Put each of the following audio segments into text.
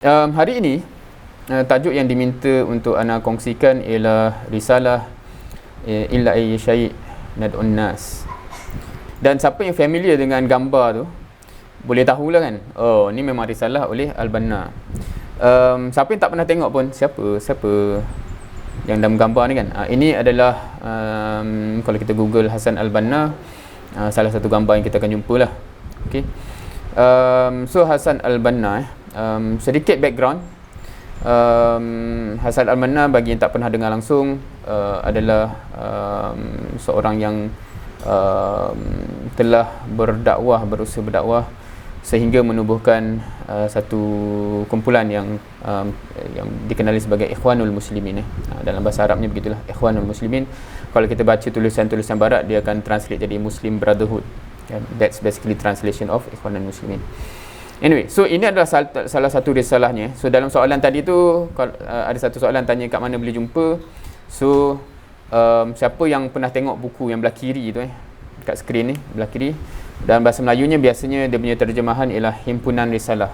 Hari ini tajuk yang diminta untuk ana kongsikan ialah risalah illa ayyi syai' nad'un nas. Dan siapa yang familiar dengan gambar tu boleh tahulah kan, oh ni memang risalah oleh Al-Banna. Siapa yang tak pernah tengok pun, siapa yang dalam gambar ni kan, ini adalah kalau kita Google Hasan Al-Banna, salah satu gambar yang kita akan jumpa lah. Okay. So Hasan Al-Banna, sedikit background. Hasan Al-Banna, bagi yang tak pernah dengar langsung, adalah seorang yang telah berusaha berdakwah sehingga menubuhkan satu kumpulan yang dikenali sebagai Ikhwanul Muslimin. Dalam bahasa Arabnya begitulah, Ikhwanul Muslimin. Kalau kita baca tulisan-tulisan barat, dia akan translate jadi Muslim Brotherhood. That's basically translation of Ikhwanul Muslimin. Anyway, so ini adalah salah satu risalahnya. So dalam soalan tadi tu, ada satu soalan tanya kat mana boleh jumpa. So siapa yang pernah tengok buku yang belah kiri tu, kat skrin ni, belah kiri, dalam bahasa Melayunya biasanya dia punya terjemahan ialah Himpunan Risalah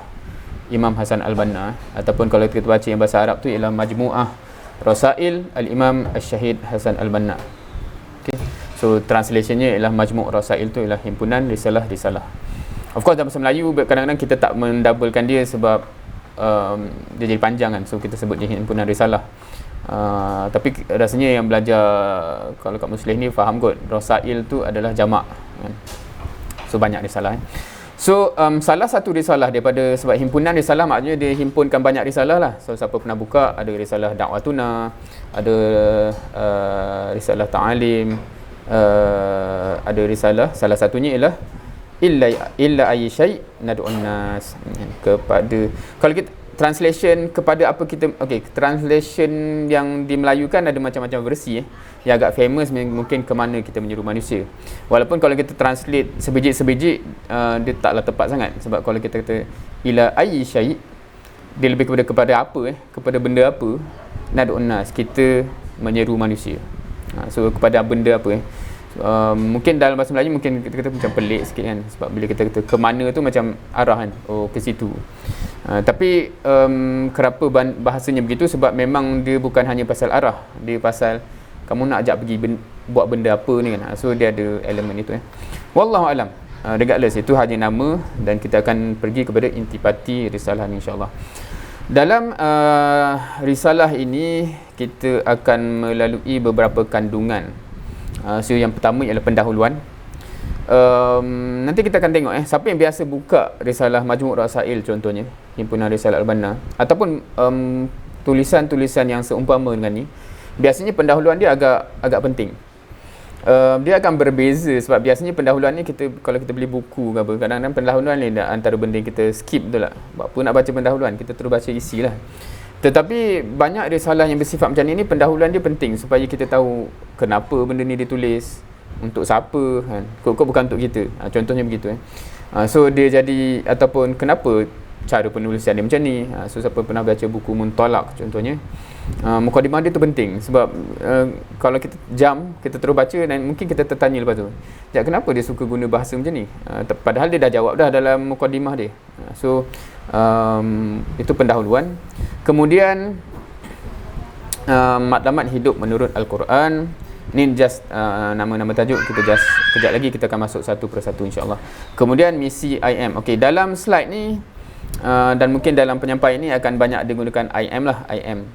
Imam Hasan Al-Banna, ataupun kalau kita baca yang bahasa Arab tu ialah Majmu'ah Rasail Al-Imam Al-Syahid Hasan Al-Banna. Okay. So translationnya ialah Majmu' Rasail tu ialah Himpunan Risalah. Of course dalam bahasa Melayu kadang-kadang kita tak mendoublekan dia sebab dia jadi panjang kan, so kita sebut je Himpunan Risalah. Tapi rasanya yang belajar kalau kat Muslim ni faham kot, Rasail tu adalah jamak kan? So banyak risalah kan? So salah satu risalah daripada, sebab himpunan risalah maknanya dia himpunkan banyak risalah lah. So siapa pernah buka, ada risalah Da'watuna, ada risalah Ta'alim, ada risalah, salah satunya ialah illa ayyi syai' nad'un nas. Kepada, kalau kita translation kepada apa kita, okey, translation yang dimelayukan ada macam-macam versi yang agak famous mungkin ke mana kita menyeru manusia. Walaupun kalau kita translate sebiji-sebiji dia taklah tepat sangat, sebab kalau kita kata illa ayyi syai', dia lebih kepada apa, kepada benda apa, nad'un nas, kita menyeru manusia. So kepada benda apa, mungkin dalam bahasa Melayu mungkin kita kata macam pelik sikit kan, sebab bila kita kata ke mana tu macam arah kan, oh ke situ. Tapi kenapa bahasanya begitu, sebab memang dia bukan hanya pasal arah, dia pasal kamu nak ajak pergi buat benda apa ni kan. So dia ada elemen itu. Wallahu alam. Regardless, itu hanya nama, dan kita akan pergi kepada intipati risalah ni insya-Allah. Dalam risalah ini kita akan melalui beberapa kandungan. So yang pertama ialah pendahuluan. Nanti kita akan tengok siapa yang biasa buka risalah Majmu' Rasail contohnya, Himpunan Risalah Al-Banna, ataupun tulisan-tulisan yang seumpama dengan ni, biasanya pendahuluan dia agak penting. Dia akan berbeza, sebab biasanya pendahuluan ni kalau kita beli buku ke apa, kadang-kadang pendahuluan ni antara benda yang kita skip betul tak. Buat apa nak baca pendahuluan, kita terus baca isi lah. Tetapi banyak risalah yang bersifat macam ni, pendahuluan dia penting supaya kita tahu kenapa benda ni ditulis, untuk siapa kan. Kok bukan untuk kita. Contohnya begitu So dia jadi, ataupun kenapa cara penulisan dia macam ni. So siapa pernah baca buku Muntalaq contohnya, mukadimah dia tu penting, sebab kalau kita kita terus baca dan mungkin kita tertanya lepas tu, kenapa dia suka guna bahasa macam ni, padahal dia dah jawab dah dalam mukadimah dia. So itu pendahuluan. Kemudian matlamat hidup menurut Al-Quran. Ni just nama-nama tajuk, kita just kejap lagi kita akan masuk satu persatu insya-Allah. Kemudian misi IM. Okey, dalam slide ni dan mungkin dalam penyampaian ni akan banyak digunakan IM lah, IM.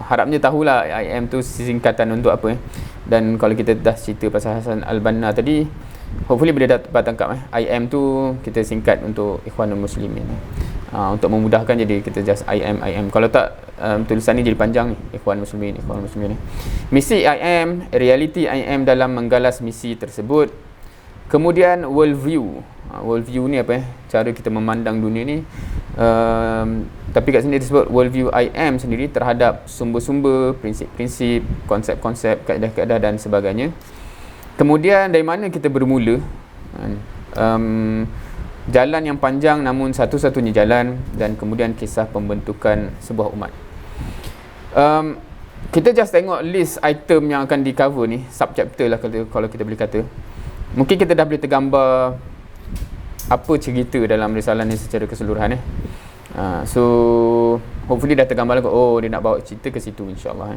Harapnya tahulah IM tu singkatan untuk apa. Dan kalau kita dah cerita pasal Hasan Al-Banna tadi, hopefully boleh dapat tangkap IM tu kita singkat untuk Ikhwanul Muslimin. Untuk memudahkan, jadi kita just IM. Kalau tak tulisan ni jadi panjang ni, Ikhwanul Muslimin. Misi IM, reality IM dalam menggalas misi tersebut. Kemudian worldview. Worldview ni apa cara kita memandang dunia ni. Tapi kat sini disebut worldview IM sendiri terhadap sumber-sumber, prinsip-prinsip, konsep-konsep, kaedah-kaedah dan sebagainya. Kemudian dari mana kita bermula, jalan yang panjang namun satu-satunya jalan, dan kemudian kisah pembentukan sebuah umat. Kita just tengok list item yang akan di cover ni, subchapter lah kalau kita boleh kata. Mungkin kita dah boleh tergambar apa cerita dalam risalah ni secara keseluruhan. So hopefully dah tergambar lah, oh dia nak bawa cerita ke situ, insyaAllah.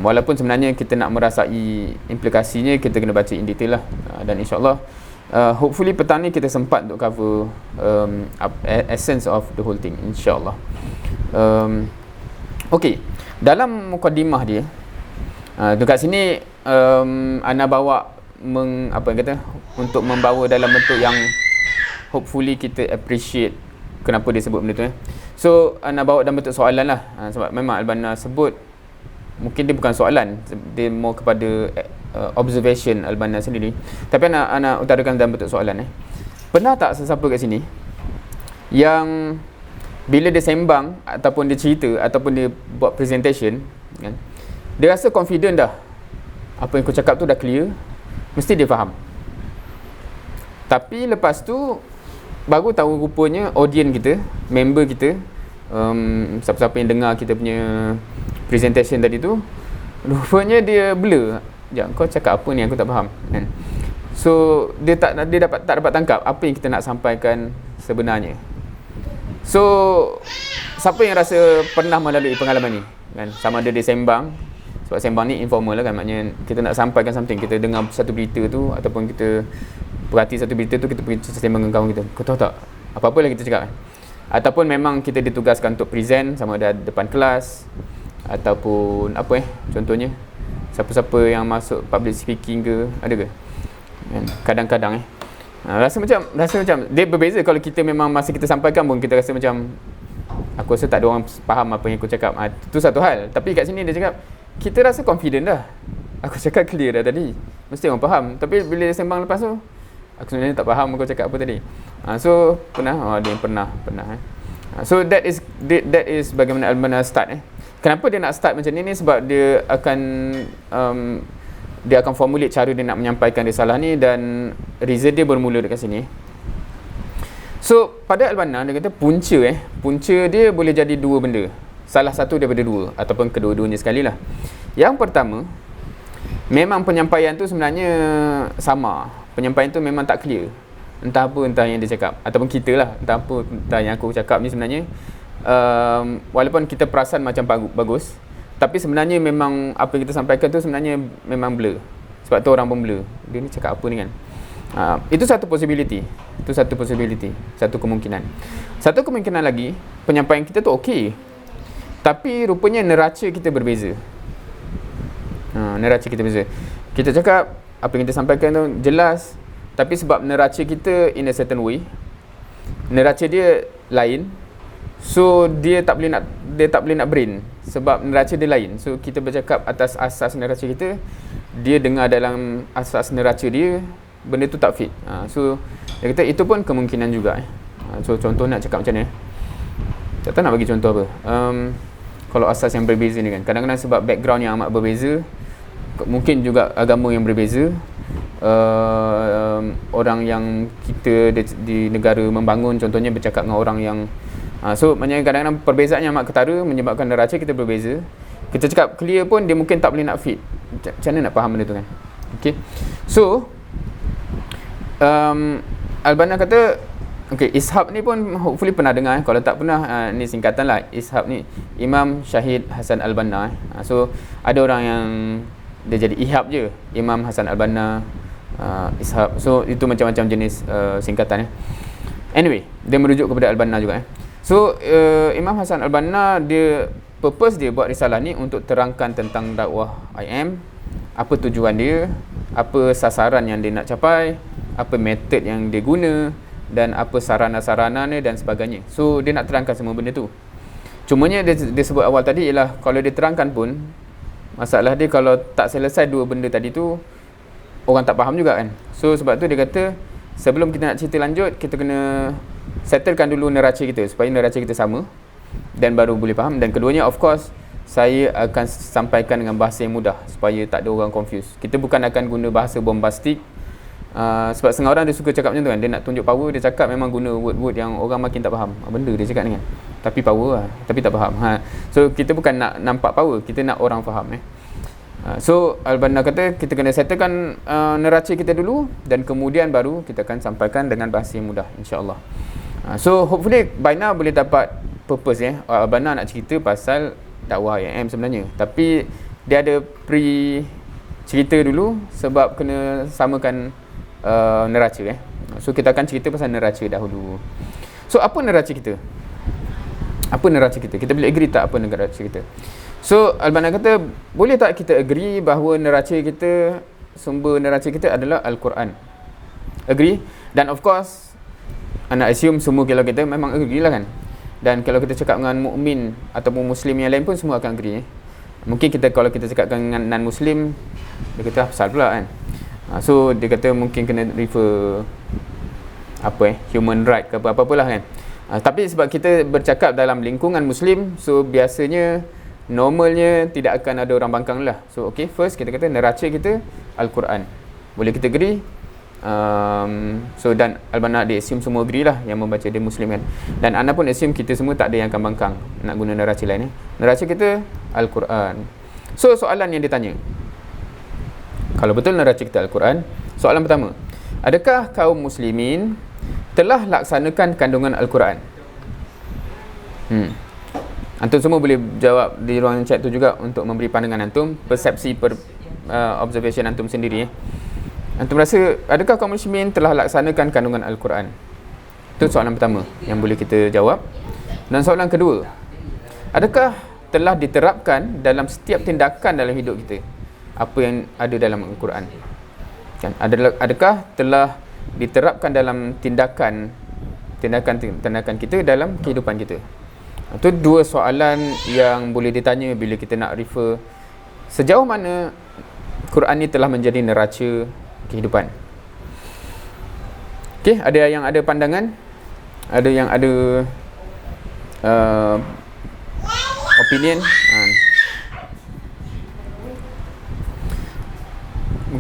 Walaupun sebenarnya kita nak merasai implikasinya, kita kena baca in detail lah. Dan insyaAllah hopefully petang ni kita sempat untuk cover essence of the whole thing, insyaAllah. Okay, dalam mukadimah dia, dekat sini Ana bawa untuk membawa dalam bentuk yang hopefully kita appreciate kenapa dia sebut benda tu. So Ana bawa dalam bentuk soalan lah, sebab memang Al-Banna sebut mungkin dia bukan soalan, dia more kepada observation Al-Banna sendiri. Tapi Ana utarakan dalam bentuk soalan. Pernah tak sesiapa kat sini yang bila dia sembang ataupun dia cerita ataupun dia buat presentation kan, dia rasa confident dah, apa yang aku cakap tu dah clear, mesti dia faham. Tapi lepas tu baru tahu rupanya audience kita, member kita, siapa-siapa yang dengar kita punya presentation tadi tu, rupanya dia blur. Sekejap, kau cakap apa ni, aku tak faham kan? So dia tak dapat tangkap apa yang kita nak sampaikan sebenarnya. So siapa yang rasa pernah melalui pengalaman ni kan, sama ada dia sembang, sebab sembang ni informal lah kan, maknanya kita nak sampaikan something, kita dengar satu berita tu ataupun kita perhati satu berita tu, kita pergi sembang dengan kawan kita, kau tahu tak apa-apa lah kita cakap kan? Ataupun memang kita ditugaskan untuk present sama ada depan kelas ataupun contohnya siapa-siapa yang masuk public speaking ke, ada ke kan? Kadang-kadang rasa macam dia berbeza. Kalau kita memang masa kita sampaikan pun kita rasa macam aku rasa tak ada orang faham apa yang aku cakap, itu satu hal. Tapi kat sini dia cakap kita rasa confident dah, aku cakap clear dah tadi, mesti orang faham. Tapi bila dia sembang lepas tu, aku sebenarnya tak faham aku cakap apa tadi. So pernah, dia yang pernah. So that is bagaimana Al-Banna start. Kenapa dia nak start macam ni sebab dia akan formulate cara dia nak menyampaikan risalah ni, dan reason dia bermula dekat sini. So pada Al-Banna dia kata punca dia boleh jadi dua benda, salah satu daripada dua ataupun kedua-duanya sekali lah. Yang pertama, memang penyampaian tu sebenarnya sama, penyampaian tu memang tak clear, entah yang dia cakap ataupun kita lah, entah yang aku cakap ni sebenarnya walaupun kita perasan macam bagus, tapi sebenarnya memang apa yang kita sampaikan tu sebenarnya memang blur. Sebab tu orang pun blur, dia ni cakap apa ni kan. Itu satu possibility, satu kemungkinan. Satu kemungkinan lagi, penyampaian kita tu okey, tapi rupanya neraca kita berbeza. Kita cakap apa yang kita sampaikan tu jelas, tapi sebab neraca kita in a certain way, neraca dia lain, so dia tak boleh nak brain sebab neraca dia lain. So kita bercakap atas asas neraca kita, dia dengar dalam asas neraca dia, benda tu tak fit. So dia kata itu pun kemungkinan juga. So contoh nak cakap macam ni, tak tahu nak bagi contoh apa. Kalau asas yang berbeza ni kan, kadang-kadang sebab background yang amat berbeza, mungkin juga agama yang berbeza, orang yang kita di negara membangun contohnya bercakap dengan orang yang so maknanya kadang-kadang perbezaannya amat ketara menyebabkan neraca kita berbeza. Kita cakap clear pun dia mungkin tak boleh nak fit. Macam mana nak faham benda tu kan? Okay, so Al-Banna kata Ishab ni pun hopefully pernah dengar. Kalau tak pernah, ni singkatan lah. Ishab ni Imam Syahid Hasan Al-Banna. So ada orang yang dia jadi Ihab je, Imam Hasan Al-Banna, Ishab. So itu macam-macam jenis singkatan. Anyway, dia merujuk kepada Al-Banna juga. So Imam Hasan Al-Banna, purpose dia buat risalah ni untuk terangkan tentang dakwah IM, apa tujuan dia, apa sasaran yang dia nak capai, apa metod yang dia guna, dan apa sarana-sarana dia dan sebagainya. So dia nak terangkan semua benda tu. Cumanya dia sebut awal tadi ialah kalau dia terangkan pun, masalah dia kalau tak selesai dua benda tadi tu, orang tak faham juga kan. So sebab tu dia kata sebelum kita nak cerita lanjut, kita kena settlekan dulu neraca kita supaya neraca kita sama, dan baru boleh faham. Dan keduanya of course saya akan sampaikan dengan bahasa yang mudah supaya tak ada orang confuse. Kita bukan akan guna bahasa bombastik, sebab setengah orang dia suka cakap macam tu kan, dia nak tunjuk power, dia cakap memang guna word-word yang orang makin tak faham benda dia cakap ni kan, tapi power lah, tapi tak faham. So kita bukan nak nampak power, kita nak orang faham. So Al-Banna kata kita kena settlekan neraca kita dulu, dan kemudian baru kita akan sampaikan dengan bahasa yang mudah, insya-Allah. So hopefully by now boleh dapat purpose Albana nak cerita pasal dakwah IM sebenarnya, tapi dia ada cerita dulu sebab kena samakan neraca So kita akan cerita pasal neraca dahulu. So apa neraca kita? Apa neraca kita? Kita boleh agree tak apa neraca kita? So Albana kata, boleh tak kita agree bahawa neraca kita, sumber neraca kita adalah Al-Quran? Agree? Dan of course anak assume semua kalau kita memang agree lah kan. Dan kalau kita cakap dengan mukmin ataupun muslim yang lain pun semua akan agree Mungkin kalau kita cakap dengan non-muslim, dia kata pasal pula kan. So dia kata mungkin kena refer human right ke apa-apalah kan. Tapi sebab kita bercakap dalam lingkungan muslim, so biasanya normalnya tidak akan ada orang bangkang lah. So okay, first kita kata neraca kita Al-Quran. Boleh kita agree? So dan Albana dia assume semua agree lah yang membaca dia muslim kan. Dan anda pun assume kita semua tak ada yang akan bangkang nak guna neraca lain Neraca kita Al-Quran. So soalan yang dia tanya, kalau betul neraca kita Al-Quran, soalan pertama, adakah kaum muslimin telah laksanakan kandungan Al-Quran? Antum semua boleh jawab di ruangan chat tu juga untuk memberi pandangan antum, persepsi observation antum sendiri Antum rasa adakah kaum muslimin telah laksanakan kandungan Al-Quran? Itu soalan pertama yang boleh kita jawab. Dan soalan kedua, adakah telah diterapkan dalam setiap tindakan dalam hidup kita apa yang ada dalam Al-Quran? Kan, adakah telah diterapkan dalam tindakan kita dalam kehidupan kita? Itu dua soalan yang boleh ditanya bila kita nak refer sejauh mana Quran ni telah menjadi neraca kehidupan. Okey, ada yang ada pandangan, ada yang ada opinion.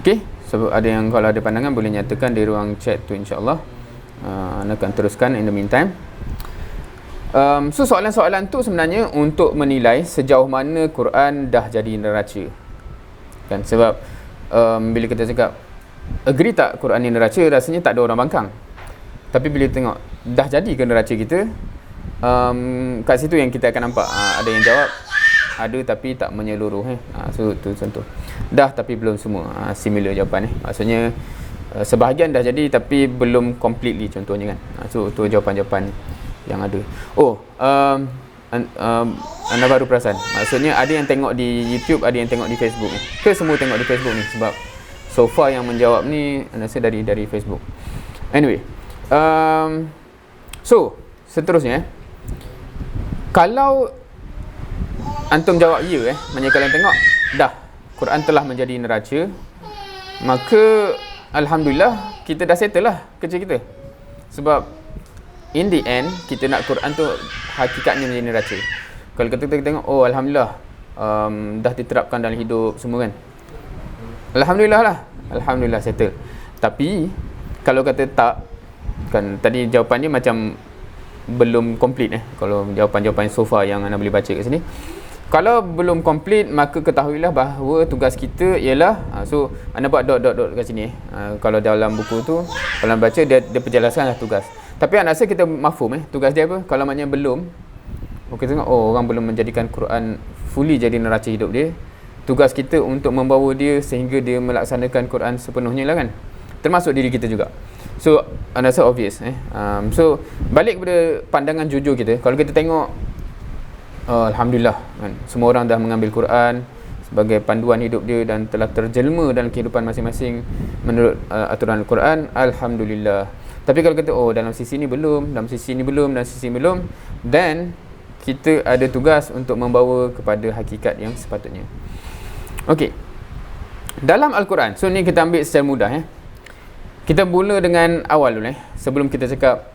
Okey, sebab ada yang kalau ada pandangan boleh nyatakan di ruang chat tu, insya-Allah. Anda akan teruskan in the meantime. So soalan-soalan tu sebenarnya untuk menilai sejauh mana Quran dah jadi neraca. Kan, sebab bila kita cakap agree tak Quran ni neraca, rasanya tak ada orang bangkang. Tapi bila tengok dah jadi ke neraca kita, kat situ yang kita akan nampak ada yang jawab ada tapi tak menyeluruh so tu contoh. Dah tapi belum semua, similar jawapan maksudnya sebahagian dah jadi tapi belum completely contohnya kan. So tu jawapan-jawapan yang ada. Anda baru perasan, maksudnya ada yang tengok di YouTube, ada yang tengok di Facebook ke semua tengok di Facebook ni? Sebab so far yang menjawab ni anda rasa dari Facebook. Anyway, so seterusnya kalau antum jawab ya maknanya kalian tengok dah Quran telah menjadi neraca, maka alhamdulillah kita dah settle lah kerja kita. Sebab in the end kita nak Quran tu hakikatnya menjadi neraca. Kalau kita tengok alhamdulillah dah diterapkan dalam hidup semua kan, alhamdulillah lah, alhamdulillah settle. Tapi kalau kata tak, kan tadi jawapan dia macam belum complete kalau jawapan-jawapan so far yang anda boleh baca kat sini. Kalau belum complete, maka ketahuilah bahawa tugas kita ialah so anda buat dot kat sini kalau dalam buku tu kalau anda baca dia penjelasan lah tugas. Tapi anda rasa kita mafhum tugas dia apa? Kalau maknanya belum, kita tengok orang belum menjadikan Quran fully jadi neraca hidup dia, tugas kita untuk membawa dia sehingga dia melaksanakan Quran sepenuhnya lah kan, termasuk diri kita juga. So anda rasa obvious so balik kepada pandangan jujur kita, kalau kita tengok alhamdulillah kan, semua orang dah mengambil Quran sebagai panduan hidup dia dan telah terjelma dalam kehidupan masing-masing menurut aturan Al-Quran, alhamdulillah. Tapi kalau kata dalam sisi ni belum, dalam sisi ni belum, dan sisi belum, then kita ada tugas untuk membawa kepada hakikat yang sepatutnya. Okey, dalam Al-Quran, so ni kita ambil secara mudah kita mula dengan awal dulu sebelum kita cakap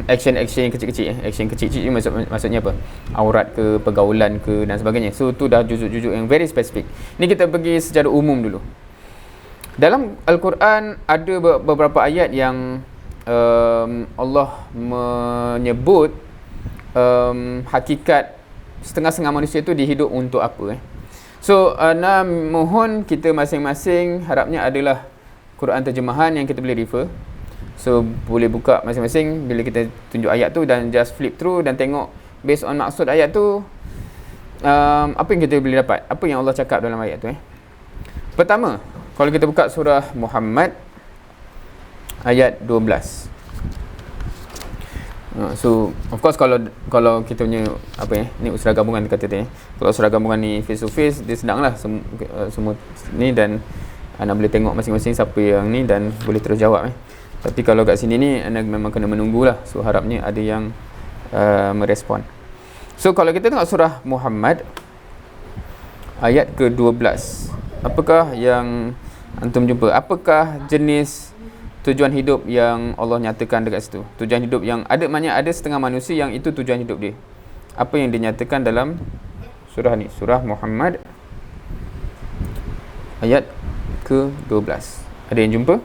action kecil-kecil action kecil-kecil maksudnya apa, aurat ke, pergaulan ke dan sebagainya. So tu dah juzuk-juzuk yang very specific. Ni kita pergi secara umum dulu. Dalam Al-Quran ada beberapa ayat yang Allah menyebut hakikat setengah-setengah manusia tu dihidup untuk apa So mohon kita masing-masing harapnya adalah Quran terjemahan yang kita boleh refer. So boleh buka masing-masing bila kita tunjuk ayat tu dan just flip through dan tengok based on maksud ayat tu, apa yang kita boleh dapat, apa yang Allah cakap dalam ayat tu. Pertama, kalau kita buka surah Muhammad ayat 12. So of course kalau kita punya ni surah gabungan kata tu kalau surah gabungan ni face to face, dia senanglah semua ni dan anda boleh tengok masing-masing siapa yang ni dan boleh terus jawab. Tapi kalau kat sini ni anda memang kena menunggulah. So harapnya ada yang merespon. So kalau kita tengok surah Muhammad ayat ke-12, apakah yang antum jumpa? Apakah jenis tujuan hidup yang Allah nyatakan dekat situ? Tujuan hidup yang ada, maknanya ada setengah manusia yang itu tujuan hidup dia. Apa yang dinyatakan dalam surah ni? Surah Muhammad ayat ke-12. Ada yang jumpa?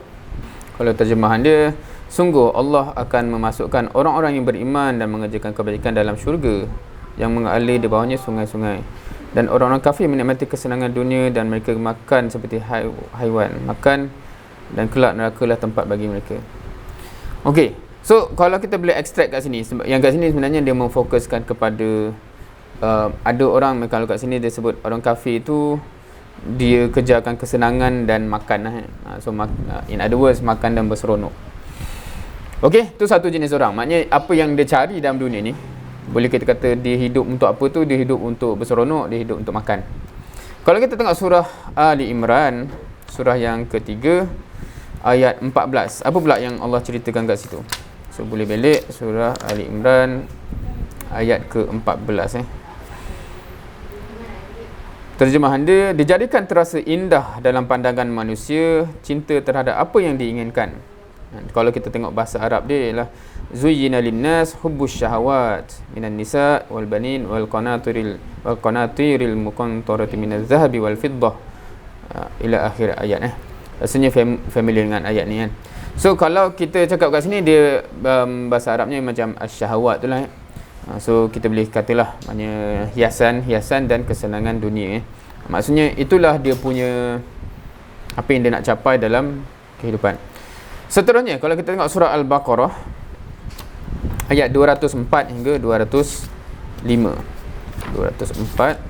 Kalau terjemahan dia, sungguh Allah akan memasukkan orang-orang yang beriman dan mengerjakan kebajikan dalam syurga yang mengalir di bawahnya sungai-sungai. Dan orang-orang kafir menikmati kesenangan dunia dan mereka makan seperti haiwan makan, dan kelak neraka lah tempat bagi mereka. Okey, so kalau kita boleh extract kat sini, yang kat sini sebenarnya dia memfokuskan kepada ada orang, kalau kat sini dia sebut orang kafir itu dia kejarkan kesenangan dan makan. So in other words, makan dan berseronok. Okey, tu satu jenis orang. Maknanya apa yang dia cari dalam dunia ni, boleh kita kata dia hidup untuk apa tu? Dia hidup untuk berseronok, dia hidup untuk makan. Kalau kita tengok surah Ali Imran, surah yang ketiga, ayat 14. Apa pula yang Allah ceritakan kat situ? So boleh balik surah Ali Imran ayat ke-14. Terjemahan dia, dijadikan terasa indah dalam pandangan manusia cinta terhadap apa yang diinginkan. Kalau kita tengok bahasa Arab dia ialah zuyyina linnas hubbus syahawat minan nisa wal banin wal qanatiril muqantarati minaz zahabi wal fiddah ila akhir ayat. Rasanya familiar dengan ayat ni kan. So kalau kita cakap kat sini, dia bahasa Arabnya macam syahwat tu lah. So kita boleh katalah maknanya hiasan dan kesenangan dunia. Maksudnya itulah dia punya apa yang dia nak capai dalam kehidupan. Seterusnya kalau kita tengok surah Al-Baqarah ayat 204 hingga 205. 204.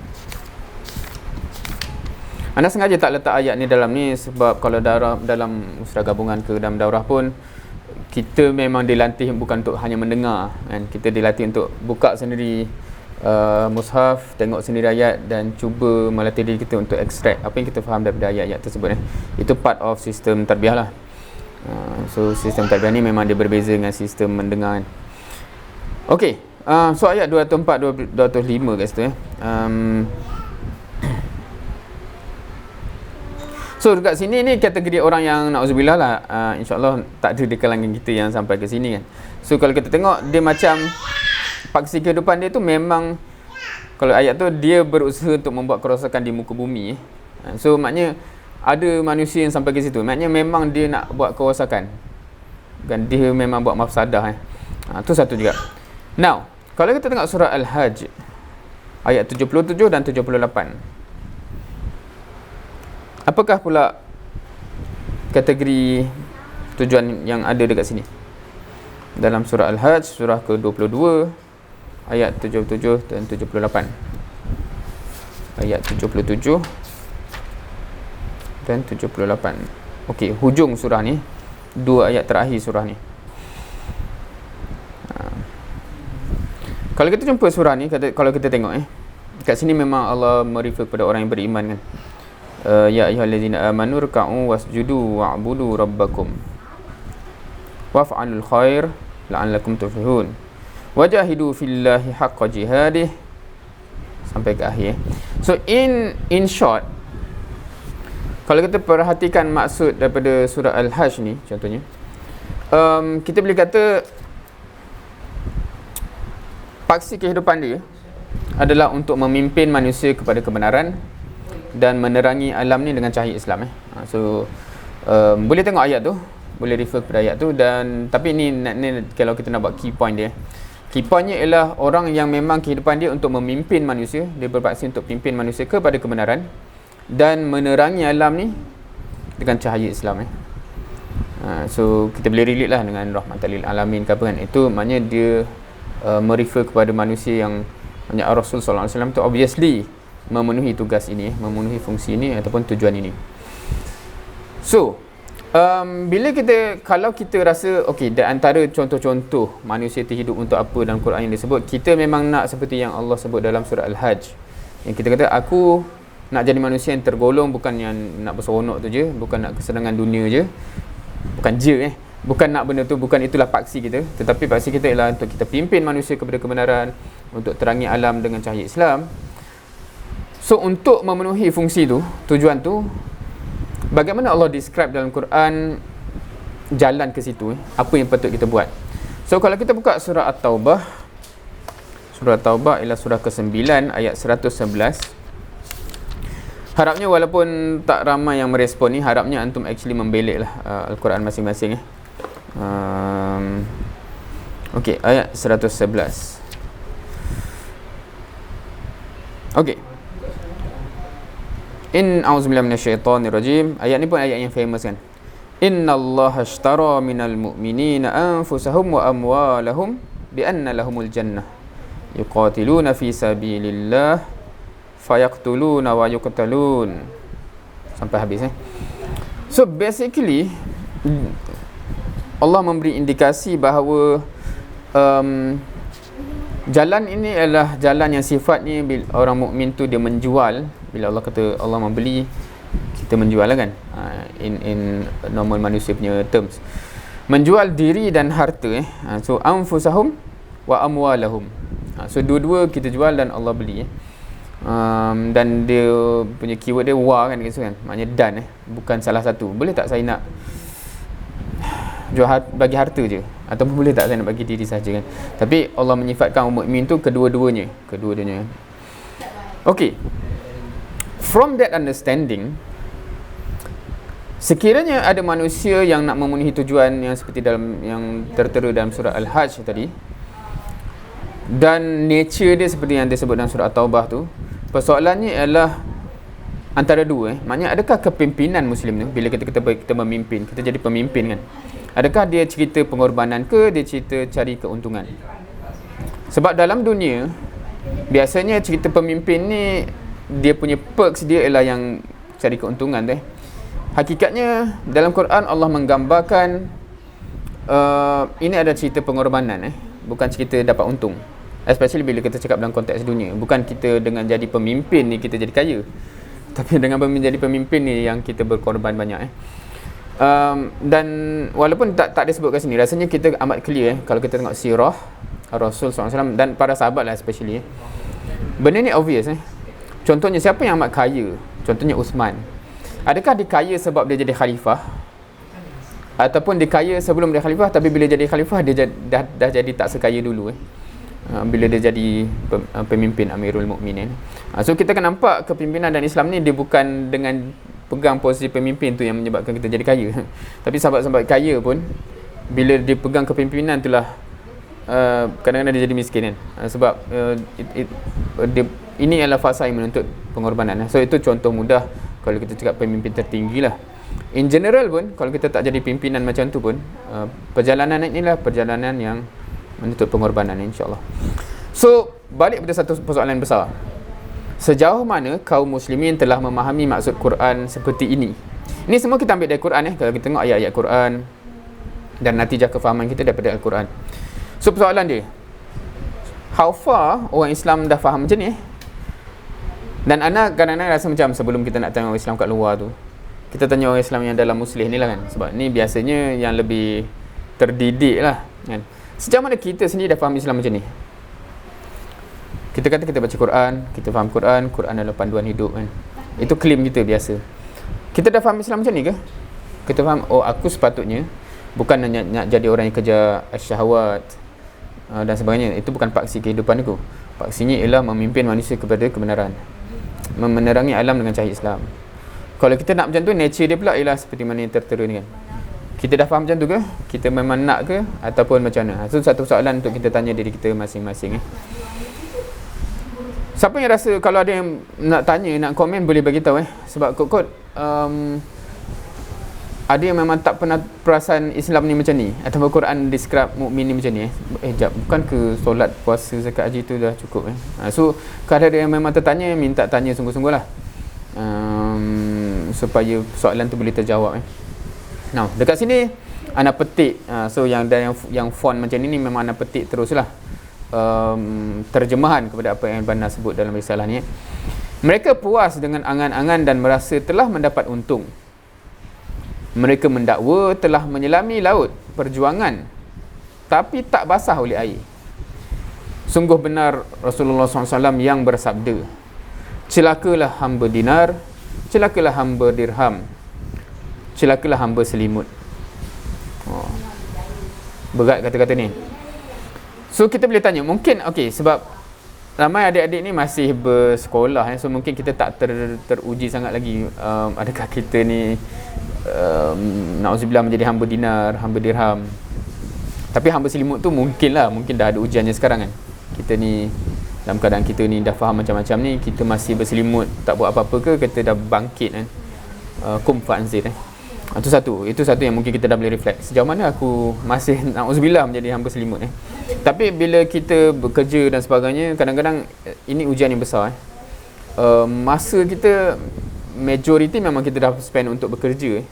Anda sengaja tak letak ayat ni dalam ni sebab kalau dalam surah gabungan ke dalam daurah pun kita memang dilatih bukan untuk hanya mendengar kan. Kita dilatih untuk buka sendiri mushaf, tengok sendiri ayat dan cuba melatih diri kita untuk extract apa yang kita faham daripada ayat-ayat tersebut. Itu part of sistem tarbiyah lah. So sistem tarbiyah ni memang dia berbeza dengan sistem mendengar kan. Okey, so ayat 204 205 kat situ So dekat sini ni kategori orang yang na'udzubillah lah, insyaAllah tak ada di kalangan kita yang sampai ke sini kan. So kalau kita tengok dia macam paksi kehidupan dia tu memang, kalau ayat tu dia berusaha untuk membuat kerosakan di muka bumi. So maknanya ada manusia yang sampai ke situ, maknanya memang dia nak buat kerosakan dan dia memang buat mafsadah tu satu juga. Now kalau kita tengok surah Al-Hajj ayat 77 dan 78, apakah pula kategori tujuan yang ada dekat sini? Dalam surah Al-Hajj, surah ke-22, ayat 77 dan 78. Ayat 77 dan 78. Okey, hujung surah ni, dua ayat terakhir surah ni. Kalau kita jumpa surah ni, kalau kita tengok kat sini memang Allah merefer kepada orang yang beriman kan. Ya ayyuhallazina amanu ruk'u wasjudu wa'budu rabbakum waf'alul khair la'allakum tuflihun wajahidu fillahi haqqa jihadih sampai ke akhir. So in short, kalau kita perhatikan maksud daripada surah Al-Hajj ni contohnya, kita boleh kata paksi kehidupan dia adalah untuk memimpin manusia kepada kebenaran dan menerangi alam ni dengan cahaya Islam. So boleh tengok ayat tu, boleh refer kepada ayat tu, dan tapi ni kalau kita nak buat key point dia, key pointnya ialah orang yang memang kehidupan dia untuk memimpin manusia, dia berpaksi untuk pimpin manusia kepada kebenaran dan menerangi alam ni dengan cahaya Islam. So kita boleh relate lah dengan rahmatan lil alamin ke apa kan. Itu maknanya dia merefer kepada manusia yang maknanya Rasul sallallahu alaihi wasallam tu obviously memenuhi tugas ini, memenuhi fungsi ini ataupun tujuan ini. So bila kalau kita rasa okey, di antara contoh-contoh manusia terhidup untuk apa dalam Quran yang disebut, kita memang nak seperti yang Allah sebut dalam surah Al-Hajj, yang kita kata aku nak jadi manusia yang tergolong, bukan yang nak berseronok tu je, bukan nak kesenangan dunia je, bukan nak benda tu, bukan itulah paksi kita, tetapi paksi kita ialah untuk kita pimpin manusia kepada kebenaran, untuk terangi alam dengan cahaya Islam. So untuk memenuhi fungsi tu, tujuan tu, bagaimana Allah describe dalam Quran jalan ke situ, apa yang patut kita buat. So kalau kita buka surah At-Taubah, surah At-Taubah ialah surah ke-9 ayat 111. Harapnya walaupun tak ramai yang merespon ni, harapnya antum actually membelik lah Al-Quran masing-masing. Okey, ayat 111. Okey. A'udzubillahi minasyaitonir rajim. Ayat ni pun ayat yang famous kan. Innallaha ashtara minal mu'minina anfusahum wa amwalahum bi anna lahumul jannah yuqatiluna fi sabilillah fayaqtuluna wa yuqtalun, sampai habis. So basically Allah memberi indikasi bahawa jalan ini adalah jalan yang sifatnya bila orang mukmin tu dia menjual. Bila Allah kata Allah membeli, kita menjual lah kan, in normal manusia punya terms, menjual diri dan harta. So anfusahum wa amwalahum, so dua-dua kita jual dan Allah beli. Dan dia punya keyword dia wa kan, maknanya dan, bukan salah satu. Boleh tak saya nak jual bagi harta je, ataupun boleh tak saya nak bagi diri saja kan. Tapi Allah menyifatkan orang mukmin tu kedua-duanya. Okey, from that understanding, sekiranya ada manusia yang nak memenuhi tujuan yang seperti dalam yang tertera dalam surah Al-Hajj tadi, dan nature dia seperti yang disebut dalam surah At-Taubah tu, persoalannya ialah antara dua. Maknanya adakah kepimpinan Muslim tu, bila kita memimpin, kita jadi pemimpin kan, adakah dia cerita pengorbanan ke dia cerita cari keuntungan? Sebab dalam dunia biasanya cerita pemimpin ni dia punya perks dia ialah yang cari keuntungan tu. Hakikatnya dalam Quran Allah menggambarkan ini ada cerita pengorbanan, bukan cerita dapat untung. Especially bila kita cakap dalam konteks dunia, bukan kita dengan jadi pemimpin ni kita jadi kaya, tapi dengan menjadi pemimpin ni yang kita berkorban banyak. Dan walaupun tak disebut kat sini, rasanya kita amat clear kalau kita tengok sirah Rasul SAW dan para sahabat lah especially. Benda ni obvious. Contohnya siapa yang amat kaya? Contohnya Uthman. Adakah dia kaya sebab dia jadi khalifah? Ataupun dia kaya sebelum dia khalifah, tapi bila jadi khalifah dia dah jadi tak sekaya dulu bila dia jadi pemimpin Amirul Mukminin. So kita akan nampak kepimpinan dan Islam ni dia bukan dengan pegang posisi pemimpin tu yang menyebabkan kita jadi kaya. Tapi sahabat-sahabat kaya pun bila dia pegang kepimpinan itulah kadang-kadang dia jadi miskin kan. Sebab ini adalah fasa yang menuntut pengorbanan. So itu contoh mudah kalau kita cakap pemimpin tertinggi lah. In general pun kalau kita tak jadi pimpinan macam tu pun, perjalanan inilah perjalanan yang menuntut pengorbanan, insya-Allah. So balik pada satu persoalan besar, sejauh mana kaum muslimin telah memahami maksud Quran seperti ini? Ini semua kita ambil dari Quran kalau kita tengok ayat-ayat Quran dan natijah kefahaman kita daripada Al-Quran. So persoalan dia, how far orang Islam dah faham macam ni? Dan anak kadang-kadang rasa macam sebelum kita nak tanya orang Islam kat luar tu, kita tanya orang Islam yang dalam muslih ni lah kan, sebab ni biasanya yang lebih terdidik lah kan. Sejauh mana kita sendiri dah faham Islam macam ni? Kita kata kita baca Quran, kita faham Quran adalah panduan hidup kan. Itu klaim kita biasa. Kita dah faham Islam macam ni ke? Kita faham, oh aku sepatutnya bukan nak jadi orang yang kejar syahwat dan sebagainya. Itu bukan paksi kehidupan aku. Paksinya ialah memimpin manusia kepada kebenaran, menerangi alam dengan cahaya Islam. Kalau kita nak macam tu, nature dia pula ialah seperti mana yang tertera ni kan. Kita dah faham macam tu ke? Kita memang nak ke? Ataupun macam mana? Itu satu soalan untuk kita tanya diri kita masing-masing. Siapa yang rasa kalau ada yang nak tanya, nak komen, boleh bagi tahu Sebab kot ada yang memang tak pernah perasan Islam ni macam ni, atau Al-Quran describe mukmin ni macam ni jap, bukan ke solat, puasa, zakat, haji tu dah cukup so kalau ada yang memang tertanya, minta tanya sungguh-sungguh lah, supaya soalan tu boleh terjawab Now dekat sini ana petik, so yang font macam ni memang ana petik teruslah terjemahan kepada apa yang Bana sebut dalam risalah ni. Mereka puas dengan angan-angan dan merasa telah mendapat untung. Mereka mendakwa telah menyelami laut perjuangan tapi tak basah oleh air. Sungguh benar Rasulullah SAW yang bersabda, celakalah hamba dinar, celakalah hamba dirham, celakalah hamba selimut. Berat kata-kata ni. So kita boleh tanya, mungkin sebab ramai adik-adik ni masih bersekolah so mungkin kita tak teruji sangat lagi, adakah kita ni na'udzubillah menjadi hamba dinar, hamba dirham. Tapi hamba selimut tu mungkin dah ada ujiannya sekarang kan. Kita ni dalam keadaan kita ni dah faham macam-macam ni, kita masih berselimut tak buat apa-apa ke, kita dah bangkit kum fa'anzir itu satu yang mungkin kita dah boleh reflect, sejauh mana aku masih na'udzubillah menjadi hamba selimut Tapi bila kita bekerja dan sebagainya, kadang-kadang ini ujian yang besar masa kita majoriti memang kita dah spend untuk bekerja.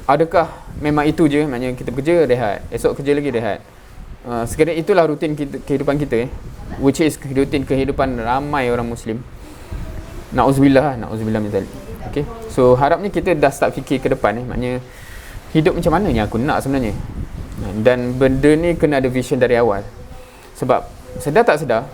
Adakah memang itu je, maknanya kita bekerja rehat, esok kerja lagi rehat, sekiranya itulah rutin kehidupan kita which is rutin kehidupan ramai orang Muslim. Na'udzubillah min zalik. Okay, so harapnya kita dah start fikir ke depan maknanya hidup macam mana yang aku nak sebenarnya, dan benda ni kena ada vision dari awal. Sebab sedar tak sedar,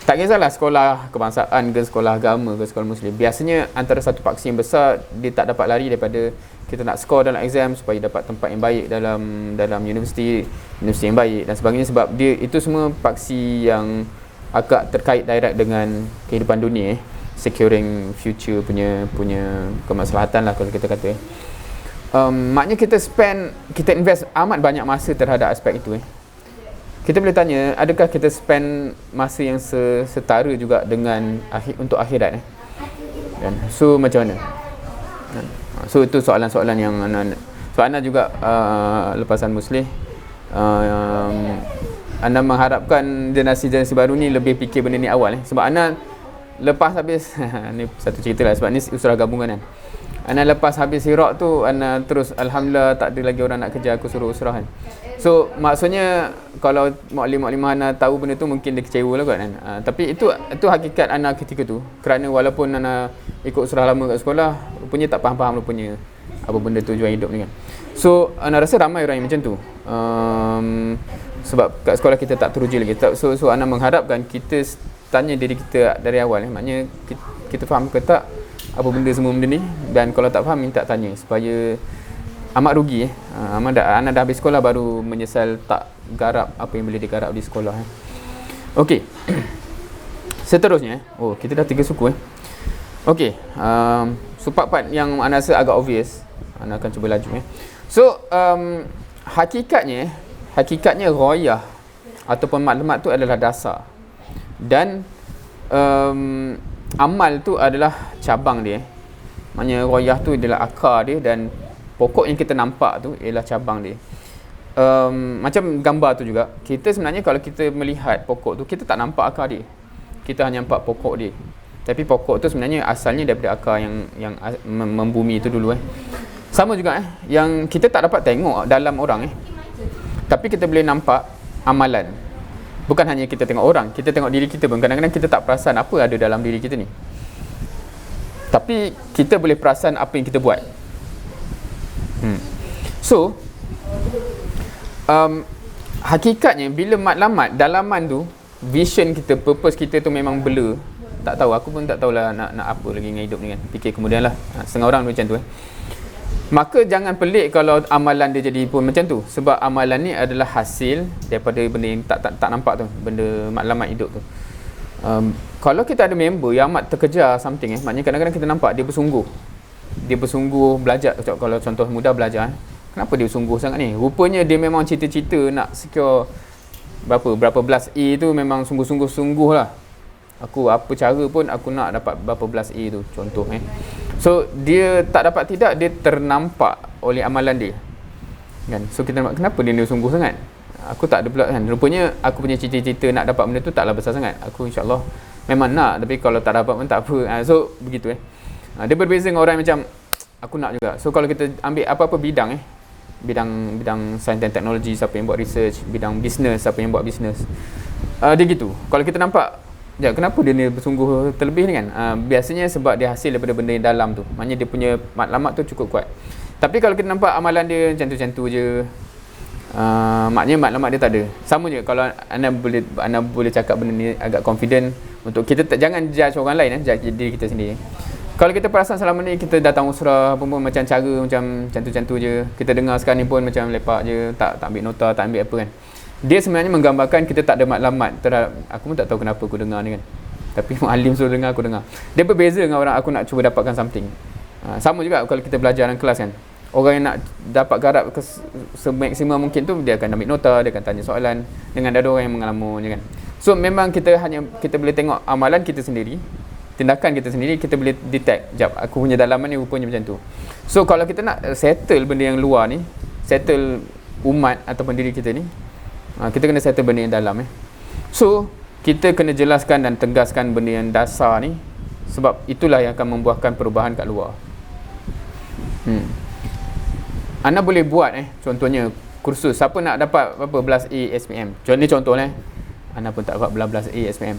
tak kisahlah sekolah kebangsaan ke sekolah agama ke sekolah Muslim, biasanya antara satu paksi yang besar dia tak dapat lari daripada kita nak skor dalam exam supaya dapat tempat yang baik dalam universiti yang baik dan sebagainya. Sebab dia itu semua paksi yang agak terkait direct dengan kehidupan dunia securing future punya kemaslahatan lah kalau kita kata maknanya kita invest amat banyak masa terhadap aspek itu Kita boleh tanya, adakah kita spend masa yang setara juga dengan untuk akhirat dan so macam mana? So itu soalan-soalan yang Ana juga lepasan Muslim, Ana mengharapkan generasi baru ni lebih fikir benda ni awal sebab Ana lepas habis ni satu cerita lah, sebab ni usrah gabungan kan. Ana lepas habis Iraq tu, Ana terus alhamdulillah tak ada lagi orang nak kerja, aku suruh usrah kan. So maksudnya kalau muklim-muklimah Ana tahu benda tu mungkin dia kecewa lah kan. Tapi itu hakikat Ana ketika tu, kerana walaupun Ana ikut usrah lama kat sekolah, rupanya tak faham-faham rupanya apa benda tujuan hidup ni kan. So Ana rasa ramai orang yang macam tu, sebab kat sekolah kita tak teruji lagi. So Ana mengharapkan kita tanya diri kita dari awal maknanya kita faham ke tak apa benda semua benda ni, dan kalau tak faham minta tanya, supaya amat rugi Ana dah habis sekolah baru menyesal tak garap apa yang boleh digarap di sekolah Okey. Seterusnya kita dah 3 suku Okey, so part yang Ana rasa agak obvious, Ana akan cuba laju So hakikatnya ghayah ataupun maklumat tu adalah dasar, dan amal tu adalah cabang dia. Maknanya ghayah tu adalah akar dia, dan pokok yang kita nampak tu ialah cabang dia. Macam gambar tu juga, kita sebenarnya kalau kita melihat pokok tu, kita tak nampak akar dia, kita hanya nampak pokok dia. Tapi pokok tu sebenarnya asalnya daripada akar yang membumi tu dulu Sama juga yang kita tak dapat tengok dalam orang tapi kita boleh nampak amalan. Bukan hanya kita tengok orang, kita tengok diri kita pun kadang-kadang kita tak perasan apa ada dalam diri kita ni, tapi kita boleh perasan apa yang kita buat. So hakikatnya bila matlamat dalaman tu, vision kita, purpose kita tu memang blur, tak tahu, aku pun tak tahulah nak apa lagi dengan hidup ni kan, fikir kemudian lah. Setengah orang macam tu Maka jangan pelik kalau amalan dia jadi pun macam tu, sebab amalan ni adalah hasil daripada benda yang tak nampak tu, benda matlamat hidup tu. Kalau kita ada member yang amat terkejar something maknanya kadang-kadang kita nampak dia bersungguh belajar. Kalau contoh mudah belajar, kenapa dia bersungguh sangat ni? Rupanya dia memang cita-cita nak secure berapa belas A tu, memang sungguh-sungguh lah. Aku apa cara pun aku nak dapat berapa belas A tu, contoh So dia tak dapat tidak, dia ternampak oleh amalan dia kan. So kita nampak kenapa dia sungguh sangat. Aku tak ada pula kan, rupanya aku punya cita-cita nak dapat benda tu taklah besar sangat. Aku insyaAllah memang nak, tapi kalau tak dapat pun tak apa. So begitu dia berbeza dengan orang yang macam aku nak juga. So kalau kita ambil apa-apa bidang bidang sains dan teknologi, siapa yang buat research, bidang bisnes, siapa yang buat bisnes, dia gitu. Kalau kita nampak kenapa dia ni bersungguh terlebih ni kan, biasanya sebab dia hasil daripada benda yang dalam tu, maknanya dia punya matlamat tu cukup kuat. Tapi kalau kita nampak amalan dia macam tu je, maknanya matlamat dia tak ada. Sama je kalau anda boleh cakap benda ni agak confident, untuk kita jangan judge orang lain, judge diri kita sendiri. Kalau kita perasan selama ni kita datang usrah pun macam cara macam tu je, kita dengar sekarang ni pun macam lepak je, tak ambil nota, tak ambil apa kan. Dia sebenarnya menggambarkan kita tak ada matlamat terhadap, aku pun tak tahu kenapa aku dengar ni kan, tapi muallim suruh dengar, aku dengar. Dia berbeza dengan orang aku nak cuba dapatkan something. Sama juga kalau kita belajar dalam kelas kan, orang yang nak dapat garap semaksimum mungkin tu, dia akan ambil nota, dia akan tanya soalan, dengan ada orang yang mengalami kan. So memang kita boleh tengok amalan kita sendiri, tindakan kita sendiri, kita boleh detect, aku punya dalaman ni rupanya macam tu. So kalau kita nak settle benda yang luar ni, settle umat ataupun diri kita ni, kita kena settle benda yang dalam So kita kena jelaskan dan tegaskan benda yang dasar ni, sebab itulah yang akan membuahkan perubahan kat luar. Anda boleh buat contohnya kursus, siapa nak dapat berapa belas A SPM, contoh anda pun tak dapat belas A SPM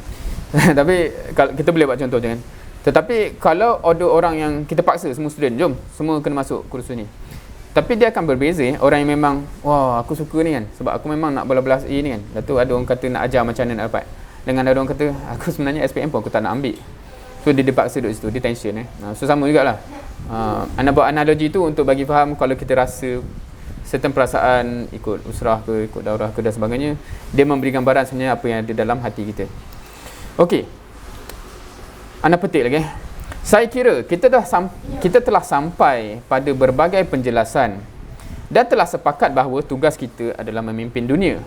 tapi kalau kita boleh buat contoh je kan. Tetapi kalau ada orang yang kita paksa semua student, jom semua kena masuk kursus ni, tapi dia akan berbeza orang yang memang wah aku suka ni kan, sebab aku memang nak belas A ni kan. Lepas tu ada orang kata nak ajar macam mana nak dapat, dengan ada orang kata aku sebenarnya SPM pun aku tak nak ambil. So dia dipaksa duduk situ, dia tension So sama jugalah. Anda buat analogi tu untuk bagi faham, kalau kita rasa certain perasaan ikut usrah ke, ikut daurah ke dan sebagainya, dia memberi gambaran sebenarnya apa yang ada dalam hati kita. Okey, anda petik lagi Saya kira kita telah sampai pada berbagai penjelasan dan telah sepakat bahawa tugas kita adalah memimpin dunia,